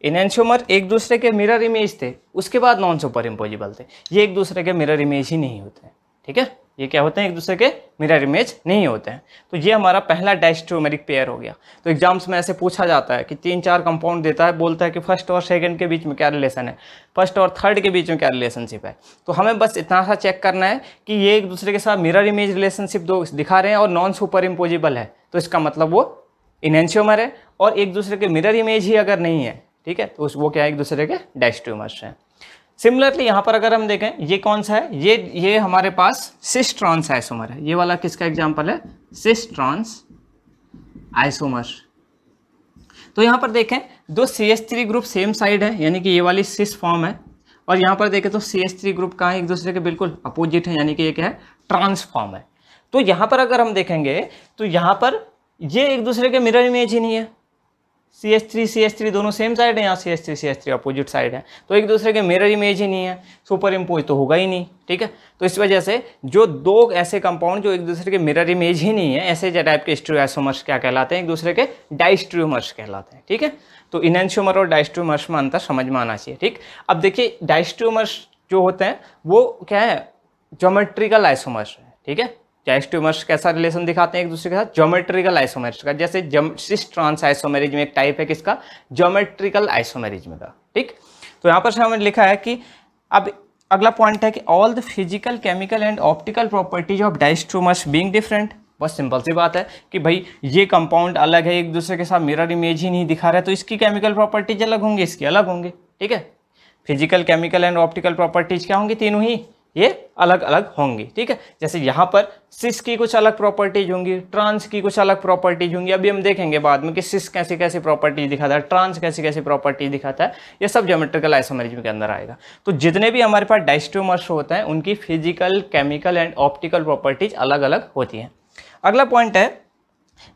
इनैंशियोमर एक दूसरे के मिरर इमेज थे, उसके बाद नॉन सुपर इम्पोजिबल थे। ये एक दूसरे के मिरर इमेज ही नहीं होते हैं। ठीक है, ये क्या होते हैं, एक दूसरे के मिरर इमेज नहीं होते हैं। तो ये हमारा पहला डायस्टेरियोमेरिक पेयर हो गया। तो एग्जाम्स में ऐसे पूछा जाता है कि 3-4 कंपाउंड देता है, बोलता है कि फर्स्ट और सेकंड के बीच में क्या रिलेशन है, फर्स्ट और थर्ड के बीच में क्या रिलेशनशिप है। तो हमें बस इतना सा चेक करना है कि ये एक दूसरे के साथ मिरर इमेज रिलेशनशिप दो दिखा रहे हैं और नॉन सुपर इम्पोजिबल है, तो इसका मतलब वो इनैंशियोमर है। और एक दूसरे के मिरर इमेज ही अगर नहीं है, ठीक है, तो वो क्या है, एक दूसरे के डायस्टेरियोमर्स हैं। सिमिलरली यहाँ पर अगर हम देखें, ये कौन सा है, ये हमारे पास सिस ट्रांस आइसोमर है। ये वाला किसका एग्जांपल है, सिस ट्रांस आइसोमर। तो यहाँ पर देखें, दो CH3 ग्रुप सेम साइड है, यानी कि ये वाली सिस फॉर्म है, और यहाँ पर देखें तो CH3 ग्रुप कहाँ है, एक दूसरे के बिल्कुल अपोजिट है, यानी कि ये क्या है, ट्रांस फॉर्म है। तो यहाँ पर अगर हम देखेंगे तो यहाँ पर ये एक दूसरे के मिरर इमेज ही नहीं है। CH3 दोनों सेम साइड है, यहाँ CH3 अपोजिट साइड है, तो एक दूसरे के मिरर इमेज ही नहीं है, सुपर इम्पोज तो होगा ही नहीं। ठीक है, तो इस वजह से जो दो ऐसे कंपाउंड जो एक दूसरे के मिरर इमेज ही नहीं है, ऐसे टाइप के स्टीरियोआइसोमर्स क्या कहलाते हैं, एक दूसरे के डायस्टेरियोमर्स कहलाते हैं। ठीक है, तो इनैंशियोमर और डायस्टेरियोमर्स में अंतर समझ में आना चाहिए। ठीक, अब देखिए डायस्टेरियोमर्स जो होते हैं वो क्या है, ज्योमेट्रिकल आइसोमर्स है। ठीक है, डायस्टेरियोमर्स कैसा रिलेशन दिखाते हैं एक दूसरे के साथ, ज्योमेट्रिकल आइसोमर्स का। जैसे सिस ट्रांस आइसोमेरिज्म एक टाइप है किसका, ज्योमेट्रिकल आइसोमेरिज्म का। ठीक, तो यहाँ पर हमने लिखा है कि अब अगला पॉइंट है कि all the physical, chemical and optical properties of diastereomers being different. बस सिंपल सी बात है कि भाई ये कंपाउंड अलग है, एक दूसरे के साथ मिरर इमेज ही नहीं दिखा रहा है, तो इसकी केमिकल प्रॉपर्टीज अलग होंगी, इसकी अलग होंगी। ठीक है, physical, chemical and optical properties क्या होंगी, तीनों ही ये अलग अलग होंगी। ठीक है, जैसे यहाँ पर सिस की कुछ अलग प्रॉपर्टीज होंगी, ट्रांस की कुछ अलग प्रॉपर्टीज होंगी। अभी हम देखेंगे बाद में कि सिस कैसी कैसी प्रॉपर्टीज दिखाता है, ट्रांस कैसी कैसी प्रॉपर्टीज दिखाता है, ये सब ज्योमेट्रिकल आइसोमेरिज्म के अंदर आएगा। तो जितने भी हमारे पास डायस्टेरियोमर्स होते हैं उनकी physical, chemical and optical properties अलग अलग होती हैं। अगला पॉइंट है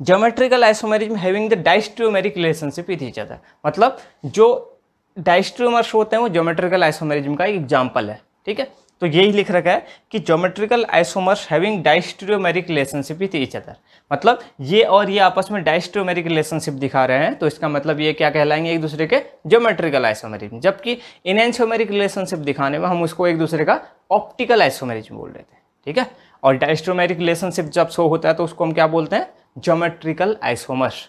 geometrical isomerism having the diastereomeric relationship with each other. मतलब जो डायस्टेरियोमर्स होते हैं वो ज्योमेट्रिकल आइसोमेरिज्म का एक एग्जाम्पल है। ठीक है, तो यही लिख रखा है कि geometrical isomers having diastereomeric relationship with each other. मतलब ये और ये आपस में डायस्टेरियोमेरिक रिलेशनशिप दिखा रहे हैं, तो इसका मतलब ये क्या कहलाएंगे, एक दूसरे के ज्योमेट्रिकल आइसोमेरिज्म। जबकि इनैंशियोमेरिक रिलेशनशिप दिखाने में हम उसको एक दूसरे का ऑप्टिकल आइसोमेरिज्म बोल रहे थे। ठीक है, और डायस्टेरियोमेरिक रिलेशनशिप जब शो होता है तो उसको हम क्या बोलते हैं, ज्योमेट्रिकल आइसोमर्स।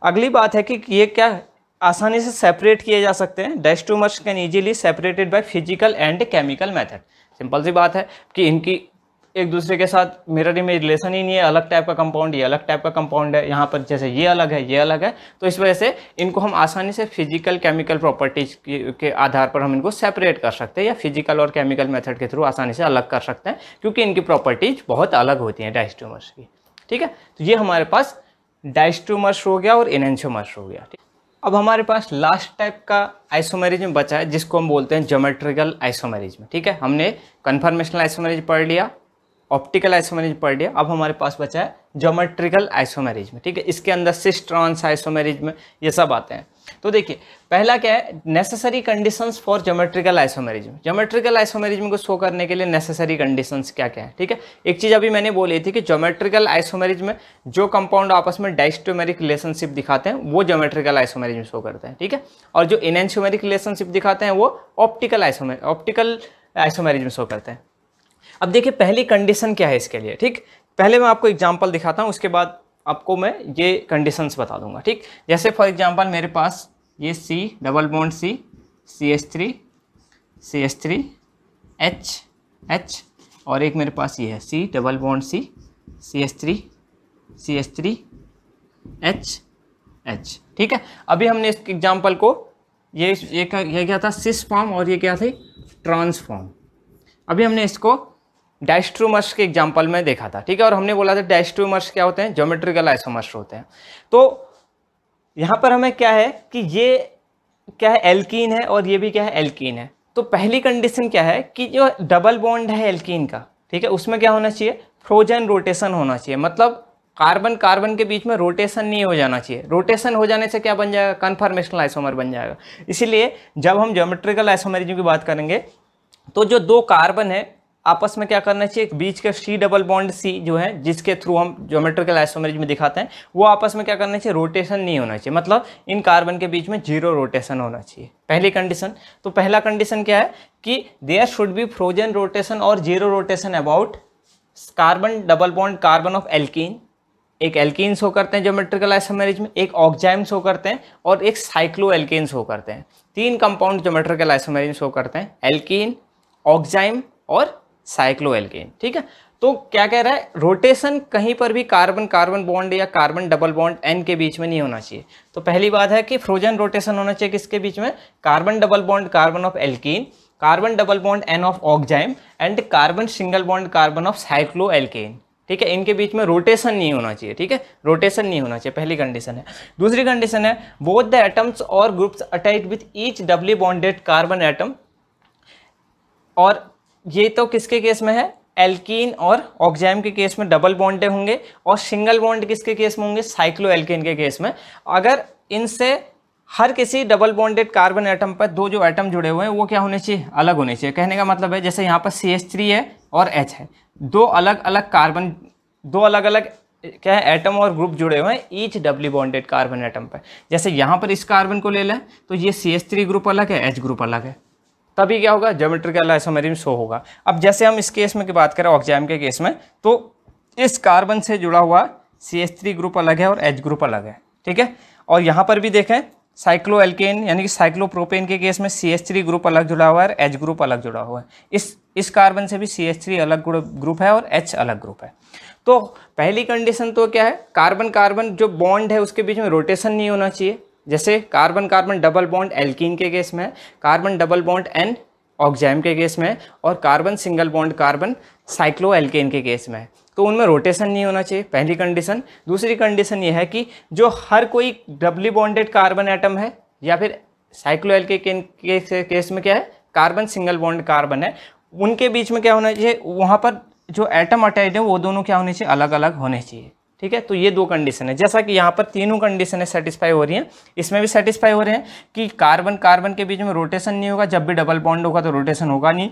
अगली बात है कि ये क्या आसानी से सेपरेट किए जा सकते हैं। Diastereomers can easily separated by physical and chemical method. Simple सी बात है कि इनकी एक दूसरे के साथ मिरर इमेज रिलेशन ही नहीं है, अलग टाइप का कंपाउंड, ये अलग टाइप का कंपाउंड है, यहाँ पर जैसे ये अलग है, ये अलग है, तो इस वजह से इनको हम आसानी से फिजिकल, केमिकल प्रॉपर्टीज के आधार पर हम इनको सेपरेट कर सकते हैं, या फिजिकल और केमिकल मेथड के थ्रू आसानी से अलग कर सकते हैं, क्योंकि इनकी प्रॉपर्टीज बहुत अलग होती हैं डायस्टेरियोमर्स की। ठीक है, तो ये हमारे पास डायस्टेरियोमर्स हो गया और इनैंशियोमर्स हो गया। अब हमारे पास लास्ट टाइप का आइसोमेरिज्म बचा है, जिसको हम बोलते हैं ज्योमेट्रिकल आइसोमेरिज्म। ठीक है, हमने कन्फर्मेशनल आइसोमेरिज्म पढ़ लिया, ऑप्टिकल आइसोमेरिज्म पढ़ लिया, अब हमारे पास बचा है ज्योमेट्रिकल आइसोमेरिज्म। ठीक है, इसके अंदर सिस ट्रांस आइसोमेरिज्म ये सब आते हैं। तो देखिए पहला क्या है, necessary conditions for geometrical isomerism. Geometrical isomerism को शो करने के लिए नेसेसरी कंडीशंस क्या क्या है। ठीक है, एक चीज़ अभी मैंने बोली थी कि ज्योमेट्रिकल आइसोमेरिज्म में जो कंपाउंड आपस में डायस्टेरियोमेरिक रिलेशनशिप दिखाते हैं वो ज्योमेट्रिकल आइसोमेरिज्म शो करते हैं। ठीक है, और जो इनैंशियोमेरिक रिलेशनशिप दिखाते हैं वो ऑप्टिकल आइसोमेरिज्म शो करते हैं। अब देखिए पहली कंडीशन क्या है इसके लिए। ठीक, पहले मैं आपको एग्जाम्पल दिखाता हूँ, उसके बाद आपको मैं ये कंडीशंस बता दूंगा। ठीक, जैसे फॉर एग्जांपल मेरे पास ये C double bond C CH3 H और एक मेरे पास ये है C double bond C CH3 H। ठीक है, अभी हमने इस एग्जांपल को ये क्या था, सिस फॉर्म, और ये क्या थी, ट्रांस फॉर्म। अभी हमने इसको डायस्ट्रोमर्स के एग्जाम्पल में देखा था, ठीक है। और हमने बोला था डायस्ट्रोमर्स क्या होते हैं, ज्योमेट्रिकल आइसोमर्स होते हैं। तो यहाँ पर हमें क्या है कि ये क्या है, एल्कीन है और ये भी क्या है, एल्कीन है। तो पहली कंडीशन क्या है कि जो डबल बॉन्ड है एल्कीन का, ठीक है, उसमें क्या होना चाहिए, फ्रोजन रोटेशन होना चाहिए। मतलब कार्बन कार्बन के बीच में रोटेशन नहीं हो जाना चाहिए। रोटेशन हो जाने से क्या बन जाएगा, कन्फर्मेशनल आइसोमर बन जाएगा। इसीलिए जब हम ज्योमेट्रिकल आइसोमरिज्म की बात करेंगे तो जो दो कार्बन है आपस में क्या करना चाहिए, बीच के सी डबल बॉन्ड सी जो है जिसके थ्रू हम ज्योमेट्रिकल आइसोमरिज्म दिखाते हैं, वो आपस में क्या करना चाहिए, रोटेशन नहीं होना चाहिए। मतलब इन कार्बन के बीच में जीरो रोटेशन होना चाहिए, पहली कंडीशन। तो पहला कंडीशन क्या है कि there should be frozen rotation और zero rotation about carbon double bond carbon of alkene. एक एल्कीन शो करते हैं ज्योमेट्रिकल आइसोमरिज्म में, एक ऑक्जाइम शो करते हैं और एक साइक्लो एल्केन शो करते हैं। तीन कंपाउंड ज्योमेट्रिकल आइसोमरिज्म शो करते हैं, एल्कीन, ऑक्जाइम और साइक्लो एल्केन, ठीक है। तो क्या कह रहा है, रोटेशन कहीं पर भी कार्बन कार्बन बॉन्ड या कार्बन डबल बॉन्ड एन के बीच में नहीं होना चाहिए। तो पहली बात है कि फ्रोजन रोटेशन होना चाहिए किसके बीच में, carbon double bond carbon of alkene, carbon double bond N of oxime and carbon single bond carbon of cycloalkane, ठीक है। इनके बीच में रोटेशन नहीं होना चाहिए, ठीक है, रोटेशन नहीं होना चाहिए, पहली कंडीशन है। दूसरी कंडीशन है बोथ द एटम्स और groups attached with each doubly bonded carbon atom. और ये तो किसके केस में है, एल्कीन और ऑक्जाइम के केस में डबल बॉन्डे होंगे, और सिंगल बॉन्ड किसके केस में होंगे, साइक्लो एल्केन के केस में। अगर इनसे हर किसी डबल बॉन्डेड कार्बन एटम पर दो जो एटम जुड़े हुए हैं वो क्या होने चाहिए, अलग होने चाहिए। कहने का मतलब है जैसे यहाँ पर CH3 है और H है, दो अलग अलग कार्बन, दो अलग अलग क्या है एटम और ग्रुप जुड़े हुए हैं each doubly bonded carbon atom पर। जैसे यहाँ पर इस कार्बन को ले लें तो ये CH3 ग्रुप अलग है, H ग्रुप अलग है, तभी क्या होगा, ज्योमेट्रिकल आइसोमरिज्म शो होगा। अब जैसे हम इस केस में की बात करें, ऑक्जाइम के केस में, तो इस कार्बन से जुड़ा हुआ CH3 ग्रुप अलग है और H ग्रुप अलग है, ठीक है। और यहाँ पर भी देखें साइक्लो एल्केन यानी कि साइक्लोप्रोपेन के केस में CH3 ग्रुप अलग जुड़ा हुआ है और H ग्रुप अलग जुड़ा हुआ है। इस कार्बन से भी CH3 अलग ग्रुप है और H अलग ग्रुप है। तो पहली कंडीशन तो क्या है, कार्बन कार्बन जो बॉन्ड है उसके बीच में रोटेशन नहीं होना चाहिए। जैसे carbon carbon double bond alkene के केस में, carbon double bond N oxime के केस में, और carbon single bond carbon cycloalkane के केस में, तो उनमें रोटेशन नहीं होना चाहिए, पहली कंडीशन। दूसरी कंडीशन ये है कि जो हर कोई डबली बॉन्डेड कार्बन एटम है या फिर साइक्लो एल्केन के केस में क्या है, कार्बन सिंगल बॉन्ड कार्बन है, उनके बीच में क्या होना चाहिए, वहाँ पर जो एटम अटैच है वो दोनों क्या होने चाहिए, अलग अलग होने चाहिए, ठीक है। तो ये दो कंडीशन है, जैसा कि यहाँ पर तीनों कंडीशन सेटिस्फाई हो रही हैं, इसमें भी सेटिस्फाई हो रहे हैं कि कार्बन कार्बन के बीच में रोटेशन नहीं होगा, जब भी डबल बॉन्ड होगा तो रोटेशन होगा नहीं।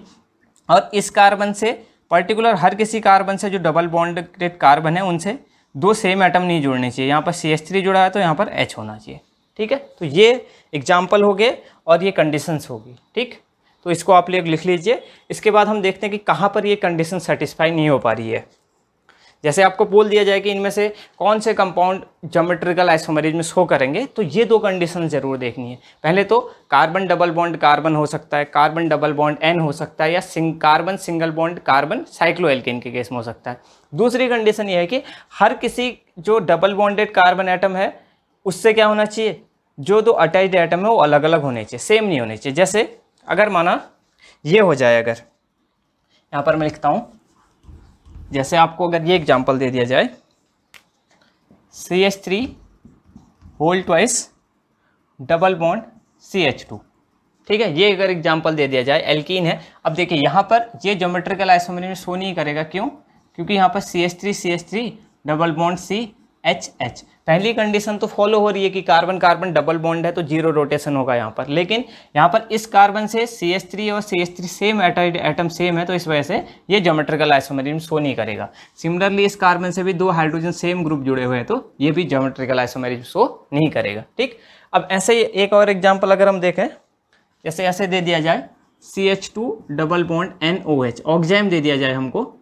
और इस कार्बन से पर्टिकुलर हर किसी कार्बन से जो डबल बॉन्डेड कार्बन है उनसे दो सेम एटम नहीं जुड़ने चाहिए। यहाँ पर CH3 जुड़ा है तो यहाँ पर H होना चाहिए, ठीक है। तो ये एग्जाम्पल हो गए और ये कंडीशंस होगी, ठीक। तो इसको आप लोग लिख लीजिए। इसके बाद हम देखते हैं कि कहाँ पर ये कंडीशन सेटिस्फाई नहीं हो पा रही है। जैसे आपको बोल दिया जाए कि इनमें से कौन से कंपाउंड ज्योमेट्रिकल आइसोमरिज्म शो करेंगे, तो ये दो कंडीशन जरूर देखनी है। पहले तो कार्बन डबल बॉन्ड कार्बन हो सकता है, कार्बन डबल बॉन्ड एन हो सकता है, या carbon single bond carbon cycloalkane के केस में हो सकता है। दूसरी कंडीशन ये है कि हर किसी जो डबल बॉन्डेड कार्बन एटम है उससे क्या होना चाहिए, जो दो अटैच्ड एटम है वो अलग अलग होने चाहिए, सेम नहीं होने चाहिए। जैसे अगर माना ये हो जाए, अगर यहाँ पर मैं लिखता हूँ, जैसे आपको अगर ये एग्जांपल दे दिया जाए CH3 whole twice double bond CH2, ठीक है, ये अगर एग्जांपल दे दिया जाए, एल्कीन है। अब देखिए यहाँ पर ये ज्योमेट्रिकल आइसोमरिज्म शो नहीं करेगा, क्यों, क्योंकि यहाँ पर CH3 डबल बॉन्ड CH। पहली कंडीशन तो फॉलो हो रही है कि कार्बन कार्बन डबल बॉन्ड है तो जीरो रोटेशन होगा यहाँ पर, लेकिन यहाँ पर इस कार्बन से CH3 और CH3 सेम एटम सेम है, तो इस वजह से ये ज्योमेट्रिकल आइसोमरिज्म शो नहीं करेगा। सिमिलरली इस कार्बन से भी दो हाइड्रोजन सेम ग्रुप जुड़े हुए हैं तो ये भी ज्योमेट्रिकल आइसोमरिज्म शो नहीं करेगा, ठीक। अब ऐसे ही एक और एग्जाम्पल अगर हम देखें, जैसे ऐसे दे दिया जाए CH2 double bond NOH, oxime दे दिया जाए हमको,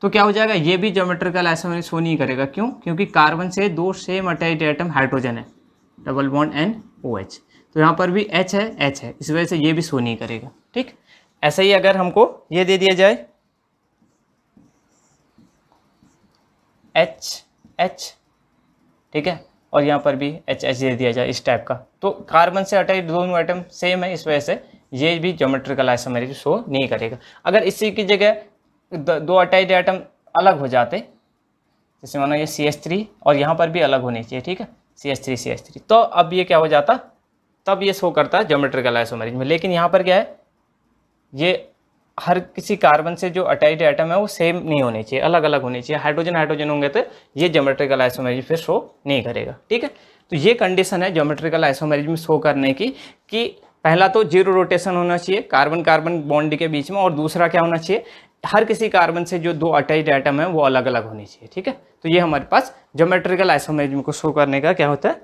तो क्या हो जाएगा, ये भी ज्योमेट्रिकल आइसोमरिज्म शो नहीं करेगा, क्यों, क्योंकि कार्बन से दो सेम अटैच्ड एटम हाइड्रोजन है, डबल बॉन्ड NOH, तो यहाँ पर भी H है, इस वजह से ये भी शो नहीं करेगा, ठीक। ऐसे ही अगर हमको ये दे दिया जाए H, ठीक है, और यहाँ पर भी H दे दिया जाए इस टाइप का, तो कार्बन से अटैच्ड दोनों एटम सेम है, इस वजह से ये भी ज्योमेट्रिकल आइसोमरिज्म शो नहीं करेगा। अगर इसी की जगह दो अटैच्ड एटम अलग हो जाते, जैसे मानो ये CH3 और यहाँ पर भी अलग होनी चाहिए, ठीक है, CH3, तो अब ये क्या हो जाता, तब ये शो करता है ज्योमेट्रिकल आइसोमेरिज्म। लेकिन यहाँ पर क्या है, ये हर किसी कार्बन से जो अटैच्ड एटम है वो सेम नहीं होने चाहिए, अलग अलग होने चाहिए। हाइड्रोजन हाइड्रोजन होंगे तो ये ज्योमेट्रिकल आइसोमेरिज्म फिर शो नहीं करेगा, ठीक है। तो ये कंडीशन है ज्योमेट्रिकल आइसोमेरिज्म शो करने की कि पहला तो जीरो रोटेशन होना चाहिए कार्बन कार्बन बॉन्ड के बीच में, और दूसरा क्या होना चाहिए, हर किसी कार्बन से जो दो अटैच्ड एटम है वो अलग अलग होनी चाहिए, ठीक है। तो ये हमारे पास ज्योमेट्रिकल आइसोमेरिज्म को शो करने का क्या होता है,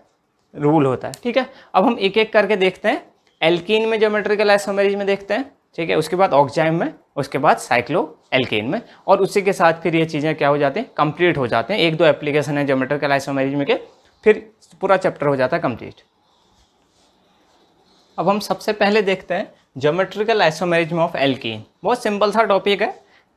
रूल होता है, ठीक है। अब हम एक एक करके देखते हैं। एल्कीन में ज्योमेट्रिकल आइसोमेरिज्म देखते हैं, ठीक है, उसके बाद ऑक्जाइम में, उसके बाद साइक्लो एल्केन में, और उसी के साथ फिर ये चीज़ें क्या हो जाती हैं, कंप्लीट हो जाते हैं। एक दो एप्लीकेशन है ज्योमेट्रिकल आइसोमेरिज्म के, फिर पूरा चैप्टर हो जाता है कंप्लीट। अब हम सबसे पहले देखते हैं ज्योमेट्रिकल आइसोमेरिज्म ऑफ एल्कीन। बहुत सिंपल सा टॉपिक है।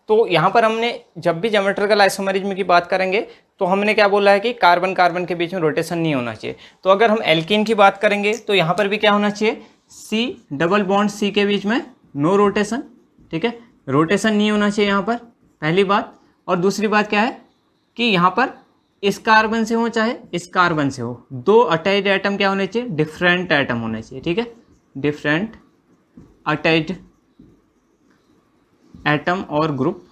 तो यहाँ पर हमने जब भी ज्योमेट्रिकल आइसोमेरिज्म की बात करेंगे तो हमने क्या बोला है कि कार्बन कार्बन के बीच में रोटेशन नहीं होना चाहिए। तो अगर हम एल्कीन की बात करेंगे तो यहाँ पर भी क्या होना चाहिए, C डबल बॉन्ड C के बीच में नो रोटेशन, ठीक है, रोटेशन नहीं होना चाहिए यहाँ पर, पहली बात। और दूसरी बात क्या है कि यहाँ पर इस कार्बन से हो चाहे इस कार्बन से हो, दो अटैच्ड एटम क्या होने चाहिए, डिफरेंट एटम होने चाहिए, ठीक है, डिफरेंट अटैच्ड एटम और group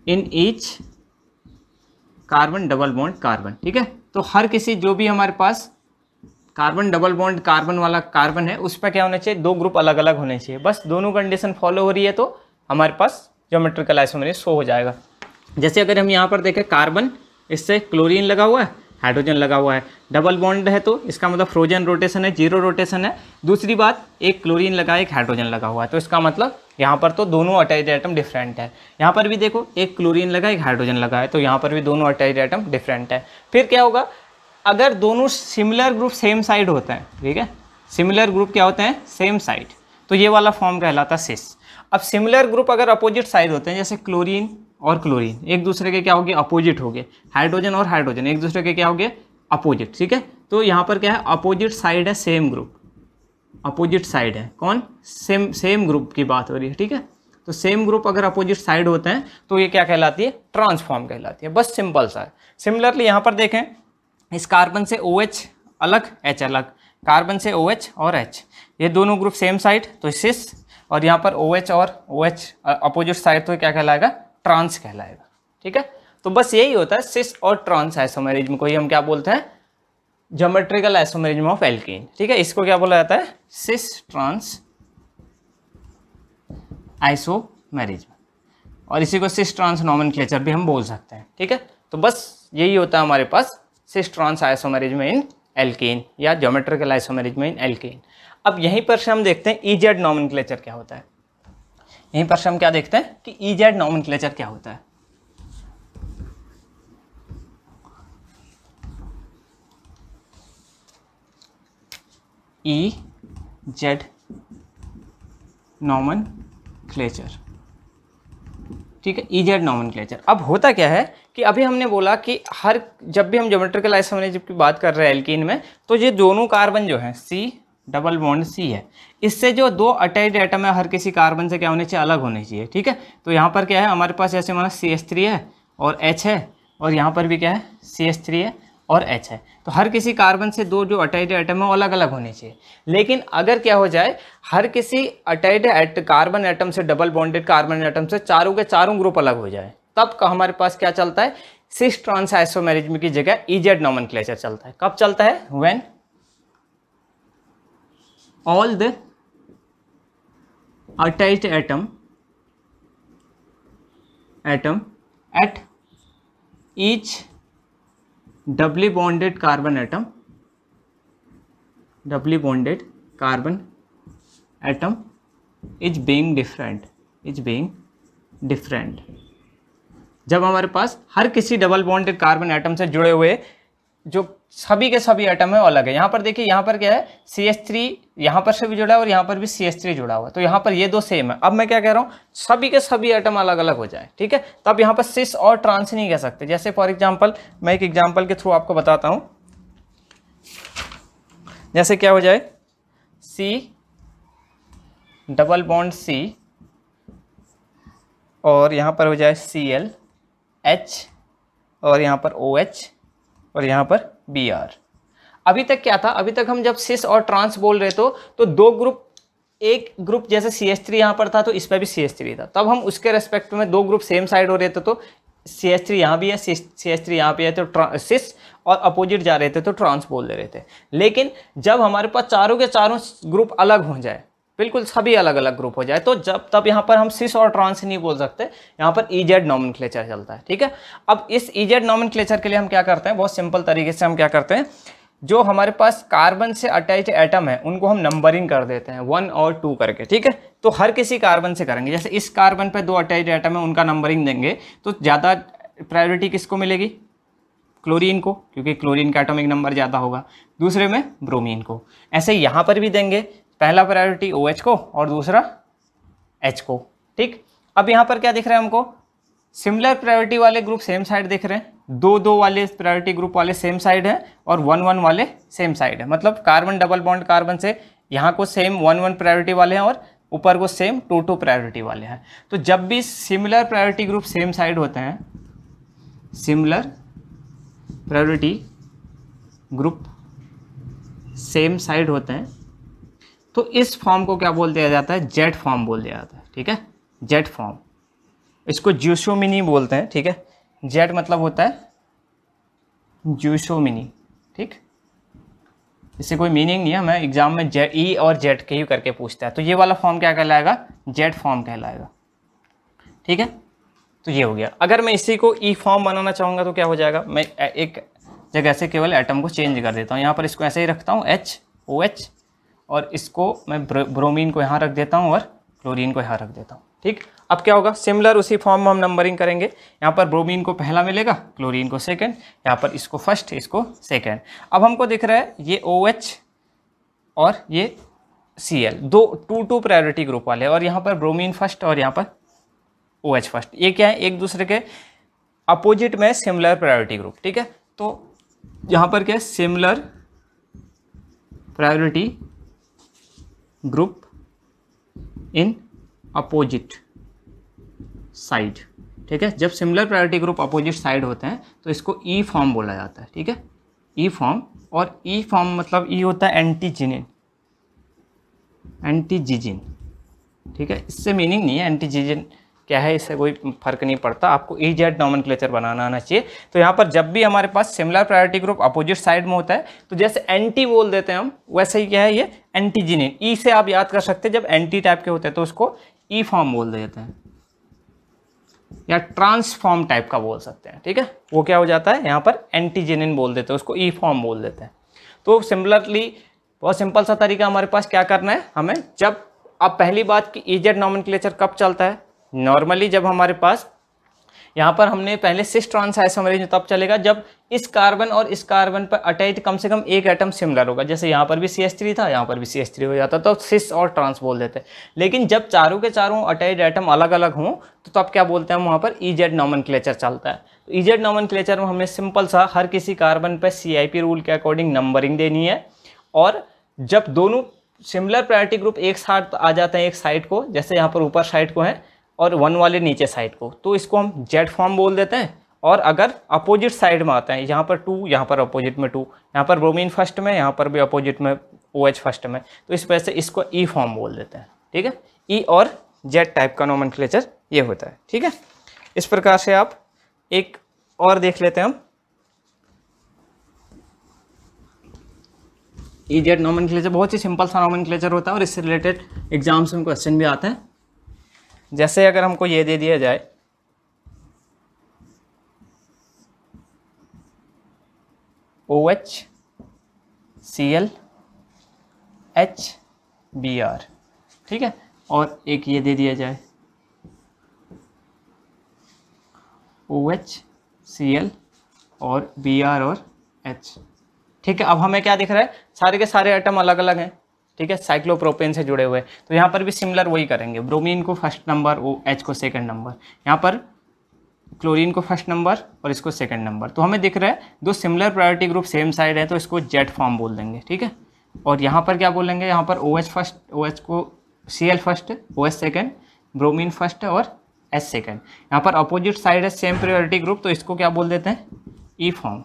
in each carbon double bond carbon, ठीक है। तो हर किसी जो भी हमारे पास कार्बन डबल बॉन्ड कार्बन वाला कार्बन है उस पर क्या होना चाहिए, दो ग्रुप अलग अलग होने चाहिए। बस दोनों कंडीशन फॉलो हो रही है तो हमारे पास ज्योमेट्रिकल आइसोमेरिज्म शो हो जाएगा। जैसे अगर हम यहाँ पर देखें, कार्बन इससे क्लोरीन लगा हुआ है, हाइड्रोजन लगा हुआ है, डबल बॉन्ड है तो इसका मतलब फ्रोजन रोटेशन है, जीरो रोटेशन है। दूसरी बात, एक क्लोरीन लगा है, एक हाइड्रोजन लगा हुआ है, तो इसका मतलब यहाँ पर तो दोनों अटैच्ड एटम डिफरेंट है। यहाँ पर भी देखो, एक क्लोरीन लगा, एक हाइड्रोजन लगा है, तो यहाँ पर भी दोनों अटैच्ड एटम डिफरेंट है। फिर क्या होगा, अगर दोनों सिमिलर ग्रुप सेम साइड होते हैं, ठीक है, सिमिलर ग्रुप क्या होते हैं, सेम साइड, तो ये वाला फॉर्म कहलाता है सिस। अब सिमिलर ग्रुप अगर अपोजिट साइड होते हैं, जैसे क्लोरीन और क्लोरीन एक दूसरे के क्या हो गए, अपोजिट हो गए, हाइड्रोजन और हाइड्रोजन एक दूसरे के क्या हो गए, अपोजिट, ठीक है। तो यहाँ पर क्या है, अपोजिट साइड है सेम ग्रुप, अपोजिट साइड है कौन, सेम ग्रुप की बात हो रही है, ठीक है। तो सेम ग्रुप अगर अपोजिट साइड होते हैं तो ये क्या कहलाती है, ट्रांसफॉर्म कहलाती है। बस सिंपल सा है। सिमिलरली यहाँ पर देखें, इस कार्बन से OH अलग, H अलग, कार्बन से OH और H, ये दोनों ग्रुप सेम साइड तो सिस, और यहाँ पर OH और OH अपोजिट साइड तो क्या कहलाएगा, ट्रांस कहलाएगा, ठीक है। तो बस यही होता है सिस और ट्रांस आइसोमेरिज्म को ही हम क्या बोलते हैं, ज्योमेट्रिकल आइसोमेरिज्म ऑफ एल्कीन, ठीक है। इसको क्या बोला जाता है, सिस ट्रांस आइसोमेरिज्म, और इसी को सिस ट्रांस नोमेनक्लेचर भी हम बोल सकते हैं, ठीक है। तो बस यही होता है हमारे पास cis trans isomerism in alkene या ज्योमेट्रिकल आइसोमेरिज्म इन एल्कीन। अब यहीं पर से हम देखते हैं EZ नोमेनक्लेचर क्या होता है। यहीं पर से हम क्या देखते हैं कि EZ नोमेनक्लेचर क्या होता है। EZ नोमेनक्लेचर, ठीक है, EZ नोमेनक्लेचर। अब होता क्या है कि अभी हमने बोला कि हर जब भी हम ज्योमेट्रिकल आइसोमेरिज्म की बात कर रहे हैं एल्कीन में, तो ये दोनों कार्बन जो है C डबल बॉन्ड C है, इससे जो दो अटैच्ड एटम है हर किसी कार्बन से क्या होने चाहिए, अलग होने चाहिए, ठीक है। तो यहाँ पर क्या है, हमारे पास ऐसे माना CH3 है और H है, और यहाँ पर भी क्या है, CH3 है और H है। तो हर किसी कार्बन से दो जो अटैच्ड एटम है वो अलग अलग होने चाहिए। लेकिन अगर क्या हो जाए, हर किसी अटैच्ड कार्बन एटम से, डबल बॉन्डेड कार्बन एटम से चारों के चारों ग्रुप अलग हो जाए, तब का हमारे पास क्या चलता है, सिस ट्रांस आइसोमेरिज्म की जगह EZ नोमेनक्लेचर चलता है। कब चलता है, when all the attached atom at each doubly bonded carbon atom is being different. जब हमारे पास हर किसी डबल बॉन्डेड कार्बन एटम से जुड़े हुए जो सभी के सभी एटम है वो अलग है। यहाँ पर देखिए, यहाँ पर क्या है, CH3 यहाँ पर से भी जुड़ा है और यहाँ पर भी CH3 जुड़ा हुआ है, तो यहाँ पर ये दो सेम है। अब मैं क्या कह रहा हूँ, सभी के सभी एटम अलग अलग हो जाए, ठीक है। तो अब यहाँ पर सिस और ट्रांस नहीं कह सकते। जैसे फॉर एग्जांपल, मैं एक एग्जांपल के थ्रू आपको बताता हूँ। जैसे क्या हो जाए, C डबल बॉन्ड C और यहाँ पर हो जाए Cl H और यहाँ पर OH और यहाँ पर Br। अभी तक क्या था, अभी तक हम जब सिस और ट्रांस बोल रहे तो दो ग्रुप, एक ग्रुप जैसे CH3 यहाँ पर था तो इस पर भी CH3 था, तब हम उसके रेस्पेक्ट में दो ग्रुप सेम साइड हो रहे थे तो CH3 यहाँ भी है, CH3 यहाँ भी है तो सिस, और अपोजिट जा रहे थे तो ट्रांस बोल दे रहे थे। लेकिन जब हमारे पास चारों के चारों ग्रुप अलग हो जाए, बिल्कुल सभी अलग अलग ग्रुप हो जाए, तो तब यहाँ पर हम सिस और ट्रांस नहीं बोल सकते, यहाँ पर EZ नॉमेनक्लेचर चलता है। ठीक है, अब इस EZ नॉमेनक्लेचर के लिए हम क्या करते हैं, बहुत सिंपल तरीके से हम क्या करते हैं, जो हमारे पास कार्बन से अटैच एटम है उनको हम नंबरिंग कर देते हैं 1 और 2 करके। ठीक है, तो हर किसी कार्बन से करेंगे, जैसे इस कार्बन पे 2 अटैच एटम है उनका नंबरिंग देंगे तो ज़्यादा प्रायोरिटी किसको मिलेगी, क्लोरीन को, क्योंकि क्लोरीन का एटॉमिक नंबर ज़्यादा होगा, दूसरे में ब्रोमीन को। ऐसे यहाँ पर भी देंगे, पहला प्रायोरिटी OH को और दूसरा H को। ठीक, अब यहाँ पर क्या दिख रहा है हमको, सिमिलर प्रायोरिटी वाले ग्रुप सेम साइड दिख रहे हैं, 2-2 वाले प्रायोरिटी ग्रुप वाले सेम साइड है और 1-1 वाले सेम साइड है, मतलब कार्बन डबल बॉन्ड कार्बन से यहाँ को सेम 1-1 प्रायोरिटी वाले हैं और ऊपर को सेम 2-2 प्रायोरिटी वाले हैं। तो जब भी similar priority group same side होते हैं, similar priority group same side होते हैं, तो इस फॉर्म को क्या बोल दिया जाता है, जेड फॉर्म बोल दिया जाता है। ठीक है, जेड फॉर्म, इसको ज्यूसोमिनी बोलते हैं। ठीक है, जेड मतलब होता है ज्यूसोमिनी। ठीक, इससे कोई मीनिंग नहीं है, हमें एग्जाम में जेड, ई और जेड के ही करके पूछता है, तो ये वाला फॉर्म क्या कहलाएगा, जेड फॉर्म कहलाएगा। ठीक है, तो ये हो गया। अगर मैं इसी को ई फॉर्म बनाना चाहूँगा तो क्या हो जाएगा, मैं एक जगह से केवल एटम को चेंज कर देता हूँ, यहाँ पर इसको ऐसे ही रखता हूँ HOH, और इसको मैं ब्रोमीन को यहाँ रख देता हूँ और क्लोरीन को यहाँ रख देता हूँ। ठीक, अब क्या होगा, सिमिलर उसी फॉर्म में हम नंबरिंग करेंगे, यहाँ पर ब्रोमीन को पहला मिलेगा, क्लोरीन को सेकंड, यहाँ पर इसको फर्स्ट, इसको सेकंड। अब हमको दिख रहा है ये OH और ये Cl, 2 प्रायोरिटी ग्रुप वाले, और यहाँ पर ब्रोमीन फर्स्ट और यहाँ पर OH फर्स्ट। ये क्या है, एक दूसरे के अपोजिट में सिमिलर प्रायोरिटी ग्रुप। ठीक है, तो यहाँ पर क्या है, similar priority group in opposite side. ठीक है, जब similar priority group opposite side होते हैं तो इसको ई फॉर्म बोला जाता है। ठीक है, ई फॉर्म, और ई फॉर्म मतलब ई होता है एंटीजिनिन, एंटीजिजिन। ठीक है, इससे मीनिंग नहीं है एंटीजिजिन क्या है, इससे कोई फर्क नहीं पड़ता, आपको EZ नॉमेनक्लेचर बनाना आना चाहिए। तो यहाँ पर जब भी हमारे पास similar priority group opposite side में होता है तो जैसे एंटी बोल देते हैं हम, वैसे ही क्या है, ये एंटीजिनिन। ई से आप याद कर सकते हैं, जब एंटी टाइप के होते हैं तो उसको ई फॉर्म बोल देते हैं, या ट्रांसफॉर्म टाइप का बोल सकते हैं। ठीक है, वो क्या हो जाता है, यहाँ पर एंटीजिनिन बोल देते हैं, उसको ई फॉर्म बोल देते हैं। तो सिमिलरली बहुत सिंपल सा तरीका हमारे पास क्या करना है हमें, जब अब पहली बात कि EZ नॉमेनक्लेचर कब चलता है, नॉर्मली जब हमारे पास यहाँ पर हमने पहले सिस ट्रांस आइसोमरेज में तब चलेगा जब इस कार्बन और इस कार्बन पर अटैच कम से कम एक एटम सिमिलर होगा, जैसे यहाँ पर भी CH3 था, यहाँ पर भी CH3 हो जाता, तो सिस और ट्रांस बोल देते। लेकिन जब चारों के चारों अटैच एटम अलग अलग हों तो तब क्या बोलते हैं, वहाँ पर EZ नॉमेनक्लेचर चलता है। तो EZ नॉमेनक्लेचर में हमें सिंपल सा हर किसी कार्बन पर CIP रूल के अकॉर्डिंग नंबरिंग देनी है, और जब दोनों सिमिलर प्रायोरिटी ग्रुप एक साथ आ जाते हैं एक साइड को, जैसे यहाँ पर ऊपर साइड को है और 1 वाले नीचे साइड को, तो इसको हम जेड फॉर्म बोल देते हैं। और अगर अपोजिट साइड में आता है, यहाँ पर 2, यहाँ पर अपोजिट में 2, यहाँ पर ब्रोमीन फर्स्ट में, यहाँ पर भी अपोजिट में OH फर्स्ट में, तो इस वजह से इसको ई फॉर्म बोल देते हैं। ठीक है, ई और जेड टाइप का नोमेनक्लेचर ये होता है। ठीक है, इस प्रकार से आप एक और देख लेते हैं हम, EZ नोमेनक्लेचर बहुत ही सिंपल सा नोमेनक्लेचर होता है और इससे रिलेटेड एग्जाम्स में क्वेश्चन भी आते हैं। जैसे अगर हमको ये दे दिया जाए OH Cl H Br, ठीक है, और एक ये दे दिया जाए OH Cl और Br और H। ठीक है, अब हमें क्या दिख रहा है, सारे के सारे एटम अलग अलग हैं। ठीक है, साइक्लोप्रोपेन से जुड़े हुए, तो यहाँ पर भी सिमिलर वही करेंगे, ब्रोमीन को फर्स्ट नंबर, OH को सेकंड नंबर, यहाँ पर क्लोरीन को फर्स्ट नंबर और इसको सेकंड नंबर। तो हमें दिख रहा है दो similar priority group same side है तो इसको जेड फॉर्म बोल देंगे। ठीक है, और यहाँ पर क्या बोलेंगे, यहाँ पर OH फर्स्ट, OH को Cl first, OH second, bromine first और H सेकेंड। यहाँ पर अपोजिट साइड है सेम प्रायोरिटी ग्रुप, तो इसको क्या बोल देते हैं, ई फॉर्म।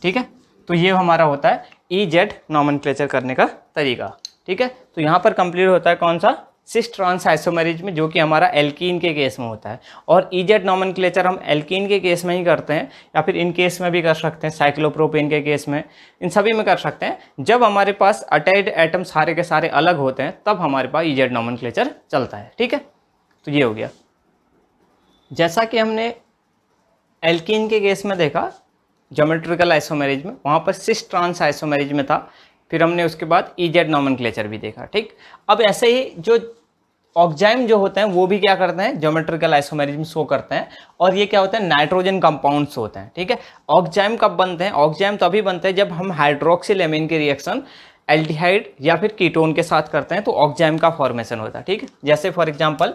ठीक है, तो ये हमारा होता है EZ नॉमेनक्लेचर करने का तरीका। ठीक है, तो यहाँ पर कंप्लीट होता है कौन सा, सिस ट्रांस आइसोमेरिज में, जो कि हमारा एल्कीन के केस में होता है। और EZ नॉमेनक्लेचर हम एल्कीन के केस में ही करते हैं, या फिर इन केस में भी कर सकते हैं, साइक्लोप्रोपेन के केस में, इन सभी में कर सकते हैं। जब हमारे पास अटैच्ड एटम सारे के सारे अलग होते हैं तब हमारे पास EZ नॉमेनक्लेचर चलता है। ठीक है, तो ये हो गया। जैसा कि हमने एल्कीन के केस में देखा ज्योमेट्रिकल आइसोमेरिज में, वहाँ पर सिस ट्रांस आइसोमेरिज में था, फिर हमने उसके बाद EZ नॉमेनक्लेचर भी देखा। ठीक, अब ऐसे ही जो ऑक्जाइम जो होते हैं वो भी क्या करते हैं, ज्योमेट्रिकल आइसोमेरिज में शो करते हैं, और ये क्या होता है, नाइट्रोजन कंपाउंड्स होते हैं। ठीक है, ऑक्जाइम कब बनते हैं, ऑक्जाइम तभी बनते हैं जब हम हाइड्रोक्सिल एमीन की रिएक्शन एल्डिहाइड या फिर कीटोन के साथ करते हैं, तो ऑक्जाइम का फॉर्मेशन होता है। ठीक है, जैसे फॉर एग्जांपल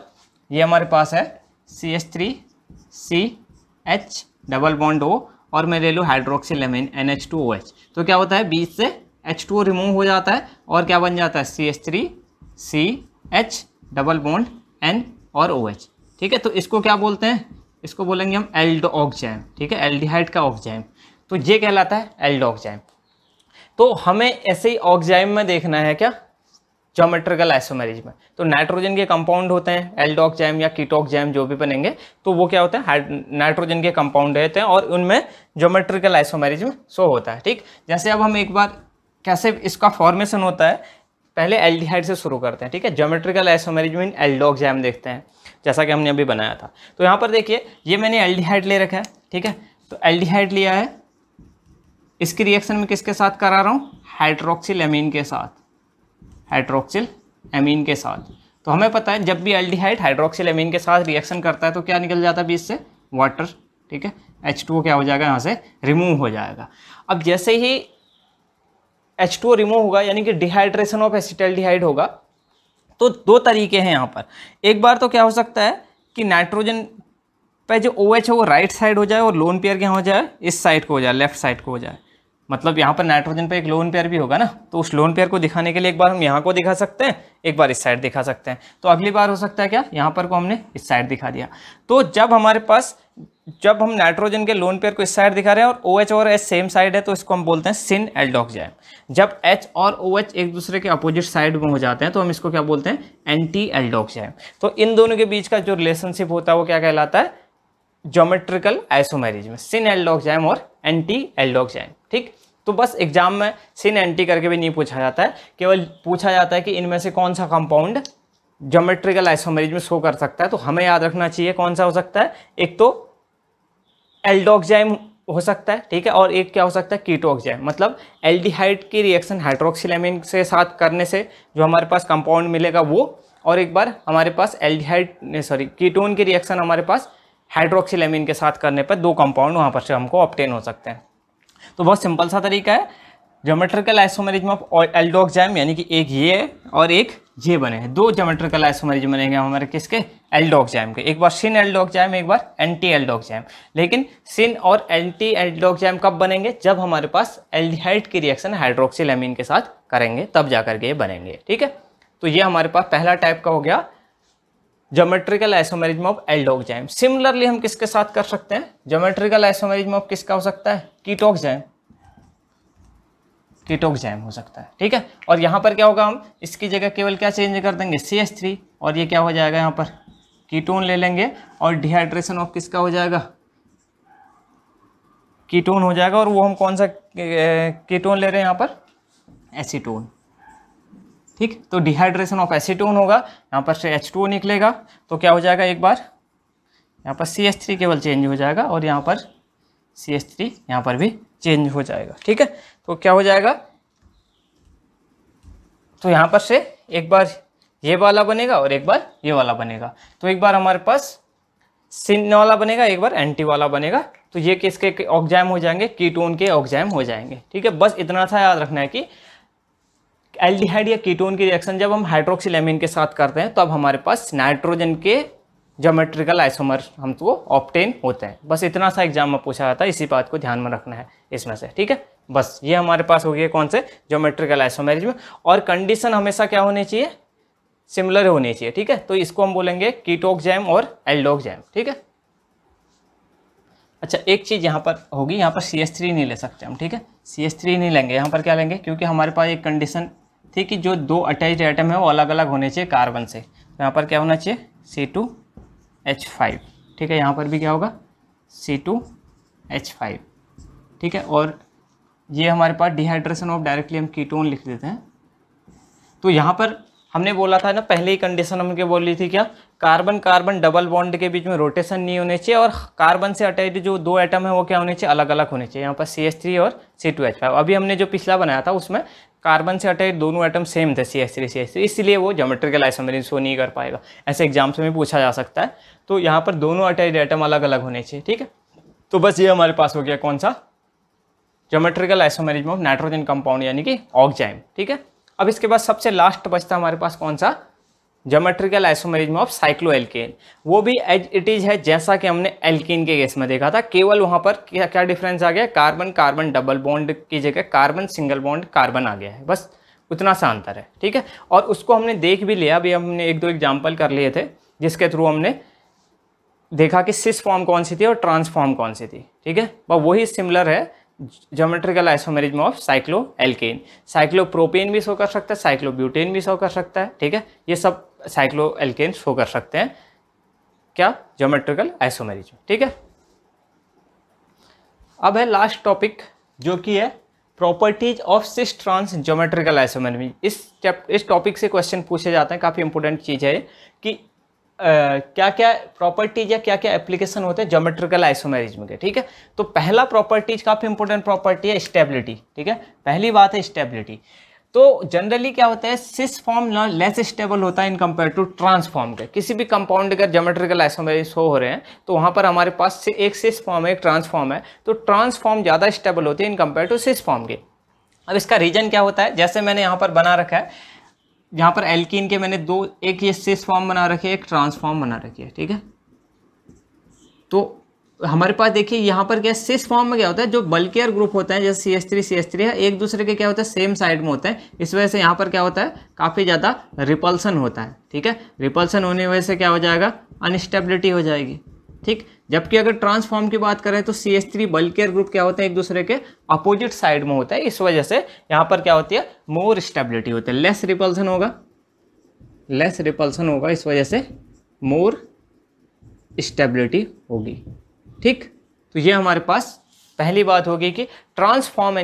ये हमारे पास है CH3CH डबल बॉन्ड O, और मैं ले लूँ हाइड्रोक्सिल एमीन NH2OH, तो क्या होता है, बीच से H2O रिमूव हो जाता है और क्या बन जाता है, CH3CH डबल बॉन्ड N और OH। ठीक है, तो इसको क्या बोलते हैं, इसको बोलेंगे हम एल्डो ऑक्जाइम। ठीक है, एल्डिहाइड का ऑक्जाइम, तो ये कहलाता है एल्डो ऑक्जाइम। तो हमें ऐसे ही ऑक्जाइम में देखना है क्या, ज्योमेट्रिकल आइसोमेरिज में, तो नाइट्रोजन के कंपाउंड होते हैं, एल्डोक्साइम या कीटोक्साइम जो भी बनेंगे, तो वो क्या होते हैं, नाइट्रोजन के कंपाउंड रहते हैं और उनमें ज्योमेट्रिकल आइसोमेरिज में शो होता है। ठीक, जैसे अब हम एक बार कैसे इसका फॉर्मेशन होता है, पहले एल्डिहाइड से शुरू करते हैं। ठीक है, ज्योमेट्रिकल आइसोमेरिज में एल्डोक्साइम देखते हैं, जैसा कि हमने अभी बनाया था। तो यहाँ पर देखिए, ये मैंने एल्डिहाइड ले रखा है। ठीक है, तो एल्डिहाइड लिया है, इसकी रिएक्शन में किसके साथ करा रहा हूँ, हाइड्रोक्सिल एमीन के साथ, हाइड्रोक्सिल एमीन के साथ। तो हमें पता है जब भी एल्डिहाइड हाइड्रोक्सिल एमीन के साथ रिएक्शन करता है तो क्या निकल जाता है बीच से, वाटर। ठीक है, H2O क्या हो जाएगा, यहाँ से रिमूव हो जाएगा। अब जैसे ही H2O रिमूव होगा, यानी कि डिहाइड्रेशन ऑफ एसिटाल्डिहाइड होगा, तो दो तरीके हैं यहाँ पर। एक बार तो क्या हो सकता है कि नाइट्रोजन पे जो OH है वो राइट साइड हो जाए और लोन पेयर क्या हो जाए, इस साइड को हो जाए, लेफ्ट साइड को हो जाए। मतलब यहाँ पर नाइट्रोजन पे एक लोन पेयर भी होगा ना, तो उस लोन पेयर को दिखाने के लिए एक बार हम यहाँ को दिखा सकते हैं, एक बार इस साइड दिखा सकते हैं। तो अगली बार हो सकता है क्या, यहाँ पर को हमने इस साइड दिखा दिया। तो जब हमारे पास, जब हम नाइट्रोजन के लोन पेयर को इस साइड दिखा रहे हैं और OH और H सेम साइड है, तो इसको हम बोलते हैं सिन एल्डोक्साइम। जब H और OH एक दूसरे के अपोजिट साइड में हो जाते हैं तो हम इसको क्या बोलते हैं, एंटी एल्डोक्साइम। तो इन दोनों के बीच का जो रिलेशनशिप होता है वो क्या कहलाता है, ज्योमेट्रिकल आइसोमेरिज में, सिन एल्डोक्साइम और एंटी एल्डोक्साइम। ठीक, तो बस एग्जाम में सिन एंटी करके भी नहीं पूछा जाता है, केवल पूछा जाता है कि इनमें से कौन सा कंपाउंड ज्योमेट्रिकल आइसोमेरिज में शो कर सकता है। तो हमें याद रखना चाहिए कौन सा हो सकता है, एक तो एल्डोक्साइम हो सकता है, ठीक है, और एक क्या हो सकता है, कीटोक्साइम। मतलब एल्डिहाइड की रिएक्शन हाइड्रोक्सिल एमीन से साथ करने से जो हमारे पास कंपाउंड मिलेगा वो, और एक बार हमारे पास कीटोन की रिएक्शन हमारे पास हाइड्रोक्सिल एमीन के साथ करने पर दो कंपाउंड वहाँ पर से हमको ऑब्टेन हो सकते हैं। तो बहुत सिंपल सा तरीका है ज्योमेट्रिकल आइसोमेरिज में एल्डोक्साइम, यानी कि एक ये और एक ये बने हैं, दो ज्योमेट्रिकल आइसोमेरिज बनेंगे हमारे किसके, एल्डोक्साइम के। एक बार सिन एल्डोक्साइम, एक बार एंटी एल्डोक्साइम। लेकिन सिन और एंटी एल्डोक्साइम कब बनेंगे, जब हमारे पास एल्डिहाइड की रिएक्शन हाइड्रोक्सिल एमीन के साथ करेंगे तब जाकर के ये बनेंगे। ठीक है, तो ये हमारे पास पहला टाइप का हो गया geometrical isomerism of aldoxime. Similarly हम किसके साथ कर सकते हैं, ज्योमेट्रिकल आइसोमेरिज्म ऑफ किसका हो सकता है, कीटोक्साइम, कीटोक्साइम हो सकता है। ठीक है, और यहाँ पर क्या होगा, हम इसकी जगह केवल क्या चेंज कर देंगे, CH3, और ये क्या हो जाएगा, यहाँ पर कीटोन ले लेंगे और डिहाइड्रेशन ऑफ किसका हो जाएगा, कीटोन हो जाएगा। और वो हम कौन सा कीटोन ले रहे हैं यहाँ पर, एसीटोन। ठीक, तो डिहाइड्रेशन ऑफ एसीटोन होगा, यहाँ पर से H2O निकलेगा, तो क्या हो जाएगा, एक बार यहाँ पर CH3 केवल चेंज हो जाएगा और यहाँ पर CH3 यहाँ पर भी चेंज हो जाएगा। ठीक है, तो क्या हो जाएगा, तो यहाँ पर से एक बार ये वाला बनेगा और एक बार ये वाला बनेगा। तो एक बार हमारे पास सिन वाला बनेगा, एक बार एंटी वाला बनेगा। तो ये किसके ऑक्साइम हो जाएंगे, कीटोन के ऑक्साइम हो जाएंगे। ठीक है, बस इतना सा याद रखना है कि एल्डिहाइड या कीटोन की रिएक्शन जब हम हाइड्रोक्सिल एमीन के साथ करते हैं तब हमारे पास नाइट्रोजन के ज्योमेट्रिकल आइसोमर हमको ऑब्टेन होते हैं। बस इतना सा एग्जाम में पूछा जाता है, इसी बात को ध्यान में रखना है इसमें से। ठीक है, बस ये हमारे पास हो गया कौन से, ज्योमेट्रिकल आइसोमेरिज्म। और कंडीशन हमेशा क्या होनी चाहिए, सिमिलर होनी चाहिए, ठीक है। तो इसको हम बोलेंगे कीटोक्साइम और एल्डोक्साइम, ठीक है। अच्छा, एक चीज़ यहाँ पर होगी, यहाँ पर CH3 नहीं ले सकते हम, ठीक है। CH3 नहीं लेंगे, यहाँ पर क्या लेंगे, क्योंकि हमारे पास एक कंडीशन थी कि जो दो अटैच्ड एटम है वो अलग अलग होने चाहिए कार्बन से। तो यहाँ पर क्या होना चाहिए, C2H5, ठीक है। यहाँ पर भी क्या होगा, C2H5, ठीक है। और ये हमारे पास डिहाइड्रेशन ऑफ, डायरेक्टली हम कीटोन लिख देते हैं। तो यहाँ पर हमने बोला था ना, पहले ही कंडीशन हमने बोली थी क्या, कार्बन कार्बन डबल बॉन्ड के बीच में रोटेशन नहीं होने चाहिए, और कार्बन से अटैच्ड जो दो एटम है वो क्या होने चाहिए, अलग अलग होने चाहिए। यहाँ पर CH3 और C2H5। अभी हमने जो पिछला बनाया था उसमें कार्बन से अटैच्ड दोनों एटम सेम थे, CH3 इसलिए वो ज्योमेट्रिकल आइसोमेरिज्म शो नहीं कर पाएगा। ऐसे एग्जाम्स में पूछा जा सकता है। तो यहाँ पर दोनों अटैच्ड एटम अलग अलग होने चाहिए, ठीक है। तो बस ये हमारे पास हो गया कौन सा, geometrical isomerism of nitrogen compound यानी कि ऑक्साइम, ठीक है। अब इसके बाद सबसे लास्ट बचता हमारे पास कौन सा, ज्योमेट्रिकल आइसोमेरिज्म ऑफ साइक्लोएल्केन। वो भी एज इट इज है जैसा कि हमने एल्कीन के केस में देखा था, केवल वहाँ पर क्या डिफरेंस आ गया, कार्बन कार्बन डबल बॉन्ड की जगह कार्बन सिंगल बॉन्ड कार्बन आ गया है, बस उतना सा अंतर है, ठीक है। और उसको हमने देख भी लिया, अभी हमने एक दो एग्जाम्पल कर लिए थे जिसके थ्रू हमने देखा कि सिस फॉर्म कौन सी थी और ट्रांस फॉर्म कौन सी थी, ठीक है। पर वही सिमिलर है geometrical isomerism of cycloalkane. Cyclopropane भी शो कर सकता है, साइक्लोब्यूटेन भी शो कर सकता है, ठीक है। ये सब साइक्लोएल्केन शो कर सकते हैं क्या, ज्योमेट्रिकल आइसोमेरिज्म, ठीक है। अब है लास्ट टॉपिक जो कि है properties of cis trans geometrical isomerism. इस टॉपिक से क्वेश्चन पूछे जाते हैं, काफ़ी इंपॉर्टेंट चीज़ है कि क्या क्या प्रॉपर्टीज या क्या क्या एप्लीकेशन होते हैं ज्योमेट्रिकल आइसोमेरिज्म के, ठीक है। तो पहला प्रॉपर्टीज काफ़ी इंपॉर्टेंट प्रॉपर्टी है स्टेबिलिटी, ठीक है। पहली बात है स्टेबिलिटी। तो जनरली क्या होता है, सिस फॉर्म ना लेस स्टेबल होता है इन कंपेयर टू ट्रांसफॉर्म के। किसी भी कंपाउंड अगर ज्योमेट्रिकल आइसोमेरिज्म शो हो रहे हैं तो वहाँ पर हमारे पास से एक सिस फॉर्म है, एक ट्रांसफॉर्म है। तो ट्रांसफॉर्म ज़्यादा स्टेबल होती है in compare to cis form के। अब इसका रीजन क्या होता है, जैसे मैंने यहाँ पर बना रखा है, यहाँ पर एल्कीन के मैंने दो, एक ये सिस फॉर्म बना रखी है, एक ट्रांसफॉर्म बना रखी है, ठीक है। तो हमारे पास देखिए यहाँ पर क्या, सिस फॉर्म में क्या होता है, जो बल्कियर ग्रुप होते हैं जैसे CH3 है, एक दूसरे के क्या होता है, सेम साइड में होते हैं। इस वजह से यहाँ पर क्या होता है, काफ़ी ज़्यादा रिपल्सन होता है, ठीक है। रिपल्सन होने की वजह से क्या हो जाएगा, अनस्टेबिलिटी हो जाएगी, ठीक। जबकि अगर ट्रांसफॉर्म की बात करें तो CH3 बल्कियर ग्रुप क्या होते हैं, एक दूसरे के अपोजिट साइड में होता है। इस वजह से यहाँ पर क्या होती है, मोर स्टेबिलिटी होती है, लेस रिपल्सन होगा, इस वजह से मोर स्टेबिलिटी होगी, ठीक। तो ये हमारे पास पहली बात होगी कि trans form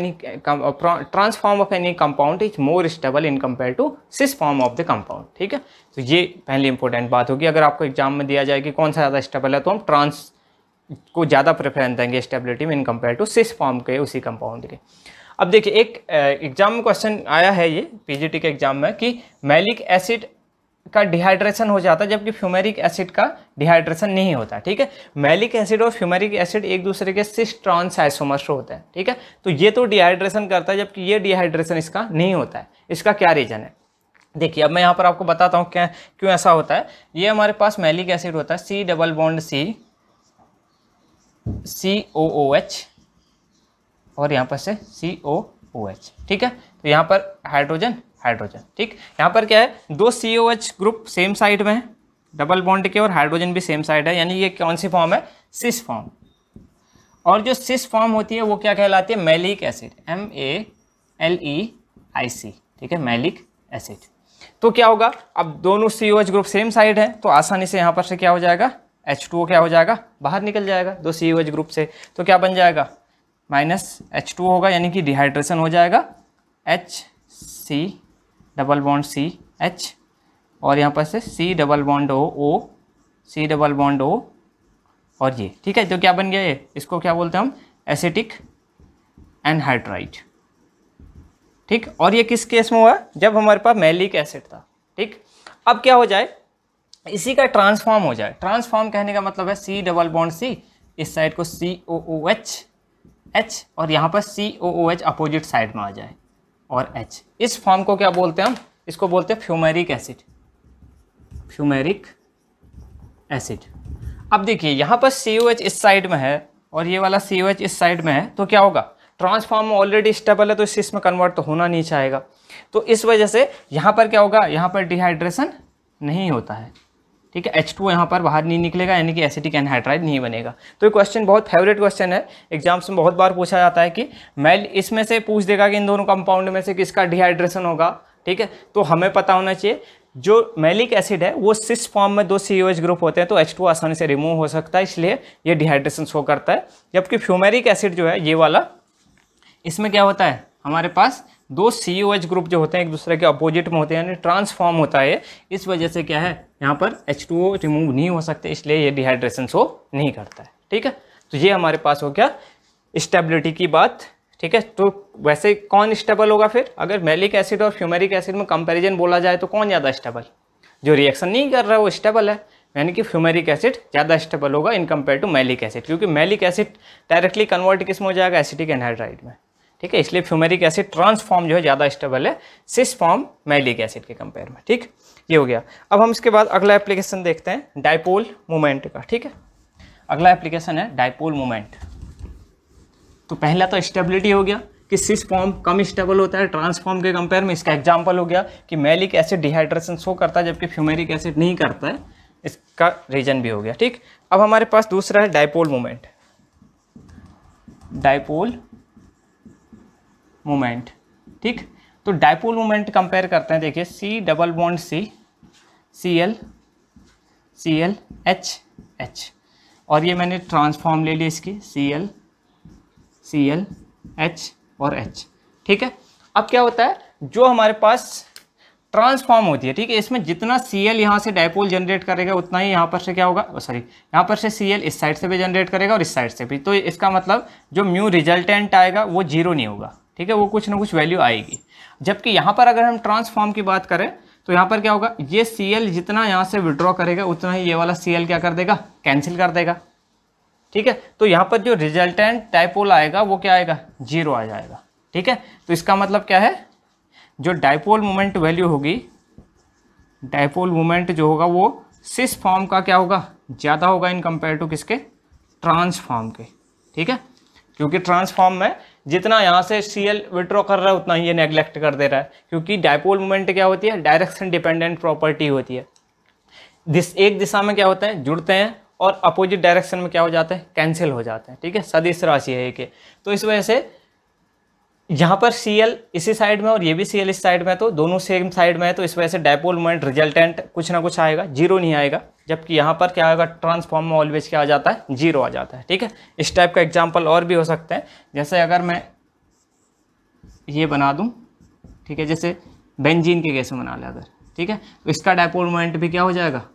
of any compound is more stable in compare to cis form of the compound, ठीक है। तो ये पहली इंपॉर्टेंट बात होगी। अगर आपको एग्जाम में दिया जाए कि कौन सा ज़्यादा स्टेबल है, तो हम ट्रांस को ज़्यादा प्रेफरेंस देंगे स्टेबिलिटी में in compare to cis form के उसी कंपाउंड के। अब देखिए, एक एग्जाम में क्वेश्चन आया है ये PGT के एग्जाम में कि मैलिक एसिड का डिहाइड्रेशन हो जाता है जबकि फ्यूमेरिक एसिड का डिहाइड्रेशन नहीं होता, ठीक है। मैलिक एसिड और फ्यूमेरिक एसिड एक दूसरे के सिस ट्रांस आइसोमर्स होते हैं, ठीक है। तो ये तो डिहाइड्रेशन करता है जबकि ये डिहाइड्रेशन इसका नहीं होता है। इसका क्या रीजन है, देखिए अब मैं यहाँ पर आपको बताता हूँ क्या क्यों ऐसा होता है। ये हमारे पास मैलिक एसिड होता है, C डबल बॉन्ड COOH और यहाँ पर से COOH, ठीक है। तो यहाँ पर हाइड्रोजन, ठीक। यहाँ पर क्या है, दो COH ग्रुप सेम साइड में है डबल बॉन्ड के, और हाइड्रोजन भी सेम साइड है, यानी ये कौन सी फॉर्म है, सिस फॉर्म। और जो सिस फॉर्म होती है वो क्या कहलाती है, मैलिक एसिड, MALEIC, ठीक है, मैलिक एसिड। तो क्या होगा, अब दोनों COH ग्रुप सेम साइड है तो आसानी से यहाँ पर से क्या हो जाएगा, H2O क्या हो जाएगा, बाहर निकल जाएगा दो COH ग्रुप से। तो क्या बन जाएगा, -H2O होगा, यानी कि डिहाइड्रेशन हो जाएगा, HC डबल बॉन्ड CH और यहाँ पर से C double bond O, C double bond O और ये, ठीक है। तो क्या बन गया ये, इसको क्या बोलते हैं हम, एसिटिक एनहाइड्राइड, ठीक। और ये किस केस में हुआ, जब हमारे पास मैलिक एसिड था, ठीक। अब क्या हो जाए, इसी का ट्रांसफॉर्म हो जाए। ट्रांसफॉर्म कहने का मतलब है C डबल बॉन्ड C, इस साइड को COOH H और यहाँ पर COOH अपोजिट साइड में आ जाए और H। इस फॉर्म को क्या बोलते हैं हम, इसको बोलते हैं फ्यूमेरिक एसिड, फ्यूमेरिक एसिड। अब देखिए यहाँ पर COH इस साइड में है और ये वाला COH इस साइड में है, तो क्या होगा, ट्रांसफॉर्म ऑलरेडी स्टेबल है तो इसमें कन्वर्ट तो होना नहीं चाहेगा। तो इस वजह से यहाँ पर क्या होगा, यहाँ पर डिहाइड्रेशन नहीं होता है, ठीक है। H2 यहाँ पर बाहर नहीं निकलेगा, यानी कि एसिटिक एनहाइड्राइड नहीं बनेगा। तो ये क्वेश्चन बहुत फेवरेट क्वेश्चन है, एग्जाम्स में बहुत बार पूछा जाता है कि मैल इसमें से पूछ देगा कि इन दोनों कंपाउंड में से किसका डिहाइड्रेशन होगा, ठीक है। तो हमें पता होना चाहिए जो मैलिक एसिड है वो सिस फॉर्म में 2 COH ग्रुप होते हैं, तो H2 आसानी से रिमूव हो सकता है, इसलिए ये डिहाइड्रेशन शो करता है। जबकि फ्यूमेरिक एसिड जो है ये वाला, इसमें क्या होता है, हमारे पास 2 COH ग्रुप जो होते हैं एक दूसरे के अपोजिट में होते हैं, यानी ट्रांसफॉर्म होता है। इस वजह से क्या है, यहाँ पर H2O रिमूव नहीं हो सकते, इसलिए ये डिहाइड्रेशन शो नहीं करता है, ठीक है। तो ये हमारे पास हो गया स्टेबिलिटी की बात, ठीक है। तो वैसे कौन स्टेबल होगा फिर, अगर मैलिक एसिड और फ्यूमेरिक एसिड में कंपैरिजन बोला जाए तो कौन ज़्यादा स्टेबल, जो रिएक्शन नहीं कर रहा है वो स्टेबल है, यानी कि फ्यूमेरिक एसिड ज़्यादा स्टेबल होगा in compare to malic acid, क्योंकि मैलिक एसिड डायरेक्टली कन्वर्ट किस में हो जाएगा, एसिटिक एनहाइड्राइड में, ठीक है। इसलिए फ्यूमेरिक एसिड ट्रांसफॉर्म जो है ज़्यादा स्टेबल है सिस फॉर्म मैलिक एसिड के कंपेयर में, ठीक। ये हो गया। अब हम इसके बाद अगला एप्लीकेशन देखते हैं डाइपोल मोमेंट का, ठीक है। अगला एप्लीकेशन है डाइपोल मोमेंट। तो पहला तो स्टेबिलिटी हो गया कि सिस फॉर्म कम स्टेबल होता है ट्रांसफॉर्म के कंपेयर में, इसका एग्जांपल हो गया कि मैलिक एसिड डिहाइड्रेशन शो करता है जबकि फ्यूमेरिक एसिड नहीं करता है, इसका रीजन भी हो गया, ठीक। अब हमारे पास दूसरा है डाइपोल मोमेंट। डाइपोल मोमेंट, ठीक। तो डाइपोल मोमेंट कंपेयर करते हैं, देखिए C double bond C Cl Cl H H, और ये मैंने ट्रांसफॉर्म ले ली इसकी Cl Cl H और H, ठीक है। अब क्या होता है, जो हमारे पास ट्रांसफॉर्म होती है, ठीक है, इसमें जितना Cl यहाँ से डाइपोल जनरेट करेगा उतना ही यहाँ पर से क्या होगा, सॉरी यहाँ पर से Cl इस साइड से भी जनरेट करेगा और इस साइड से भी, तो इसका मतलब जो म्यू रिजल्टेंट आएगा वो 0 नहीं होगा, ठीक है, वो कुछ ना कुछ वैल्यू आएगी। जबकि यहाँ पर अगर हम ट्रांसफॉर्म की बात करें तो यहाँ पर क्या होगा, ये Cl जितना यहाँ से विड्रॉ करेगा उतना ही ये वाला Cl क्या कर देगा, कैंसिल कर देगा, ठीक है। तो यहाँ पर जो रिजल्टेंट डाइपोल आएगा वो क्या आएगा, 0 आ जाएगा, ठीक है। तो इसका मतलब क्या है, जो डाइपोल मोमेंट वैल्यू होगी, डाइपोल मोमेंट जो होगा वो सिस फॉर्म का क्या होगा, ज़्यादा होगा इन कंपेयर टू किसके, ट्रांसफॉर्म के, ठीक है। क्योंकि ट्रांसफॉर्म में जितना यहाँ से Cl विड्रॉ कर रहा है उतना ही ये नेग्लेक्ट कर दे रहा है, क्योंकि डाइपोल मोमेंट क्या होती है, डायरेक्शन डिपेंडेंट प्रॉपर्टी होती है। एक दिशा में क्या होते हैं, जुड़ते हैं, और अपोजिट डायरेक्शन में क्या हो जाते हैं, कैंसिल हो जाते हैं, ठीक है। सदिश राशि है एक, तो इस वजह से यहाँ पर Cl इसी साइड में और ये भी Cl इस साइड में, तो दोनों सेम साइड में है, तो इस वजह से डाइपोल मोमेंट रिजल्टेंट कुछ ना कुछ आएगा, 0 नहीं आएगा। जबकि यहाँ पर क्या आएगा, ट्रांसफॉर्म में ऑलवेज क्या आ जाता है, 0 आ जाता है, ठीक है। इस टाइप का एग्जाम्पल और भी हो सकते हैं, जैसे अगर मैं ये बना दूँ, ठीक है, जैसे बेंजीन के केस में बना ले अगर, ठीक है, तो इसका डाइपोल मोमेंट भी क्या हो जाएगा,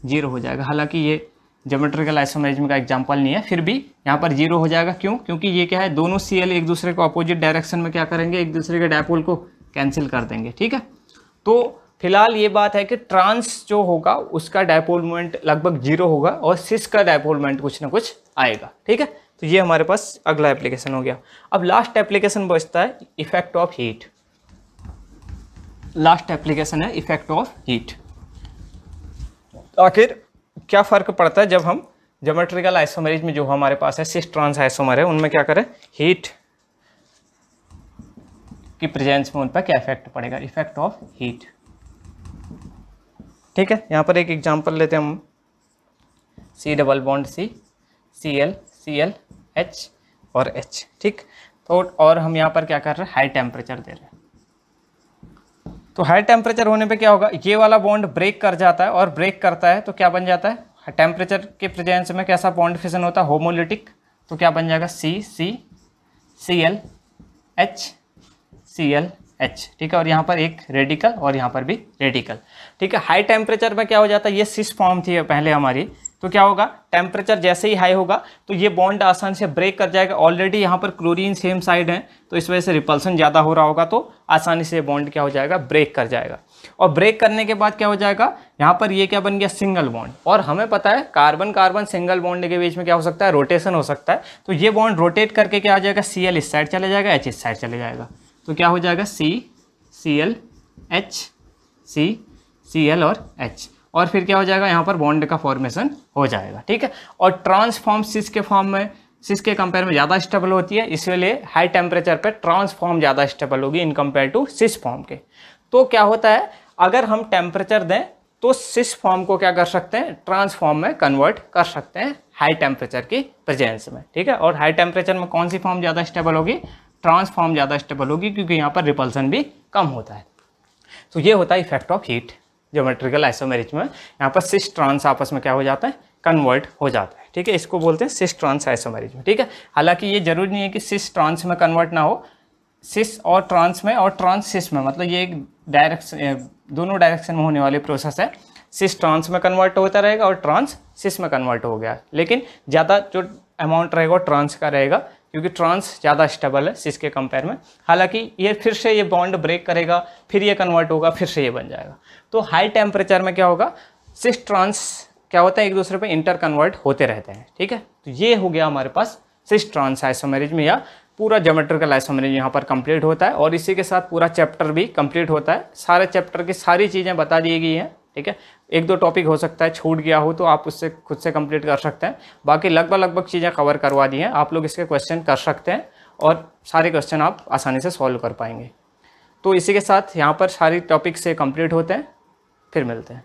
0 हो जाएगा। हालांकि ये ज्योमेट्रिकल आइसोमेरिज्म का एग्जांपल नहीं है, फिर भी यहाँ पर 0 हो जाएगा। क्यों, क्योंकि ये क्या है, दोनों Cl एक दूसरे को अपोजिट डायरेक्शन में क्या करेंगे, एक दूसरे के डाइपोल को कैंसिल कर देंगे, ठीक है। तो फिलहाल ये बात है कि ट्रांस जो होगा उसका डाइपोल मोमेंट लगभग 0 होगा और सिस का डाइपोल मोमेंट कुछ ना कुछ आएगा, ठीक है। तो ये हमारे पास अगला एप्लीकेशन हो गया। अब लास्ट एप्लीकेशन बचता है effect of heat. Last application है इफेक्ट ऑफ हीट। आखिर क्या फ़र्क पड़ता है जब हम ज्योमेट्रिकल आइसोमेरिज्म में जो हमारे पास है सिस ट्रांस आइसोमर है उनमें क्या करें, हीट की प्रेजेंस में उन पर क्या इफेक्ट पड़ेगा, इफेक्ट ऑफ हीट, ठीक है। यहाँ पर एक एग्जांपल लेते हैं हम, C double bond C Cl Cl H और H, ठीक। तो और हम यहाँ पर क्या कर रहे हैं, हाई टेम्परेचर दे रहे हैं। तो हाई टेम्परेचर होने पे क्या होगा, ये वाला बॉन्ड ब्रेक कर जाता है, और ब्रेक करता है तो क्या बन जाता है, टेम्परेचर के प्रेजेंस में कैसा बॉन्ड फिशन होता है, होमोलिटिक। तो क्या बन जाएगा, C Cl H Cl H, ठीक है। और यहाँ पर एक रेडिकल और यहाँ पर भी रेडिकल, ठीक है। हाई टेम्परेचर में क्या हो जाता है, ये सिस फॉर्म थी पहले हमारी, तो क्या होगा, टेम्परेचर जैसे ही हाई होगा तो ये बॉन्ड आसानी से ब्रेक कर जाएगा। ऑलरेडी यहाँ पर क्लोरीन सेम साइड है, तो इस वजह से रिपल्सन ज़्यादा हो रहा होगा, तो आसानी से बॉन्ड क्या हो जाएगा, ब्रेक कर जाएगा। और ब्रेक करने के बाद क्या हो जाएगा, यहाँ पर ये क्या बन गया, सिंगल बॉन्ड। और हमें पता है कार्बन कार्बन सिंगल बॉन्ड के बीच में क्या हो सकता है, रोटेशन हो सकता है। तो ये बॉन्ड रोटेट करके क्या आ जाएगा, Cl इस साइड चले जाएगा, H इस साइड चले जाएगा, तो क्या हो जाएगा, C Cl H C Cl और H, और फिर क्या हो जाएगा, यहाँ पर बॉन्ड का फॉर्मेशन हो जाएगा, ठीक है। और ट्रांसफॉर्म सिस के फॉर्म में, सिस के कंपेयर में ज़्यादा स्टेबल होती है, इसलिए हाई टेम्परेचर पर ट्रांसफॉर्म ज़्यादा स्टेबल होगी in compare to cis form के। तो क्या होता है, अगर हम टेम्परेचर दें तो सिस फॉर्म को क्या कर सकते हैं, ट्रांस फॉर्म में कन्वर्ट कर सकते हैं हाई टेम्परेचर की प्रेजेंस में, ठीक है। और हाई टेम्परेचर में कौन सी फॉर्म ज़्यादा स्टेबल होगी, ट्रांस फॉर्म ज़्यादा स्टेबल होगी, क्योंकि यहाँ पर रिपल्सन भी कम होता है। तो ये होता है effect of heat geometrical isomerism में। यहाँ पर सिस ट्रांस आपस में क्या हो जाता है, कन्वर्ट हो जाता है, ठीक है। इसको बोलते हैं सिस ट्रांस आइसोमेरिज्म, ठीक है। हालांकि ये जरूरी नहीं है कि सिस ट्रांस में कन्वर्ट ना हो, सिस और ट्रांस में और ट्रांस सिस में, मतलब ये एक डायरेक्शन, दोनों डायरेक्शन में होने वाली प्रोसेस है। सिस ट्रांस में कन्वर्ट होता रहेगा और ट्रांस सिस में कन्वर्ट हो गया, लेकिन ज़्यादा जो अमाउंट रहेगा वो ट्रांस का रहेगा, क्योंकि ट्रांस ज़्यादा स्टेबल है सिस के कंपेयर में। हालांकि ये फिर से ये बॉन्ड ब्रेक करेगा, फिर ये कन्वर्ट होगा, फिर से ये बन जाएगा। तो हाई टेम्परेचर में क्या होगा, सिस ट्रांस क्या होता है, एक दूसरे पे इंटर कन्वर्ट होते रहते हैं, ठीक है। तो ये हो गया हमारे पास सिस ट्रांस आइसोमेरिज्म, या पूरा ज्योमेट्रिकल आइसोमेरिज्म यहाँ पर कंप्लीट होता है। और इसी के साथ पूरा चैप्टर भी कंप्लीट होता है। सारे चैप्टर की सारी चीज़ें बता दी गई हैं, ठीक है। एक दो टॉपिक हो सकता है छूट गया हो, तो आप उससे खुद से कंप्लीट कर सकते हैं। बाकी लगभग चीज़ें कवर करवा दी हैं। आप लोग इसके क्वेश्चन कर सकते हैं और सारे क्वेश्चन आप आसानी से सॉल्व कर पाएंगे। तो इसी के साथ यहाँ पर सारी टॉपिक से कंप्लीट होते हैं, फिर मिलते हैं।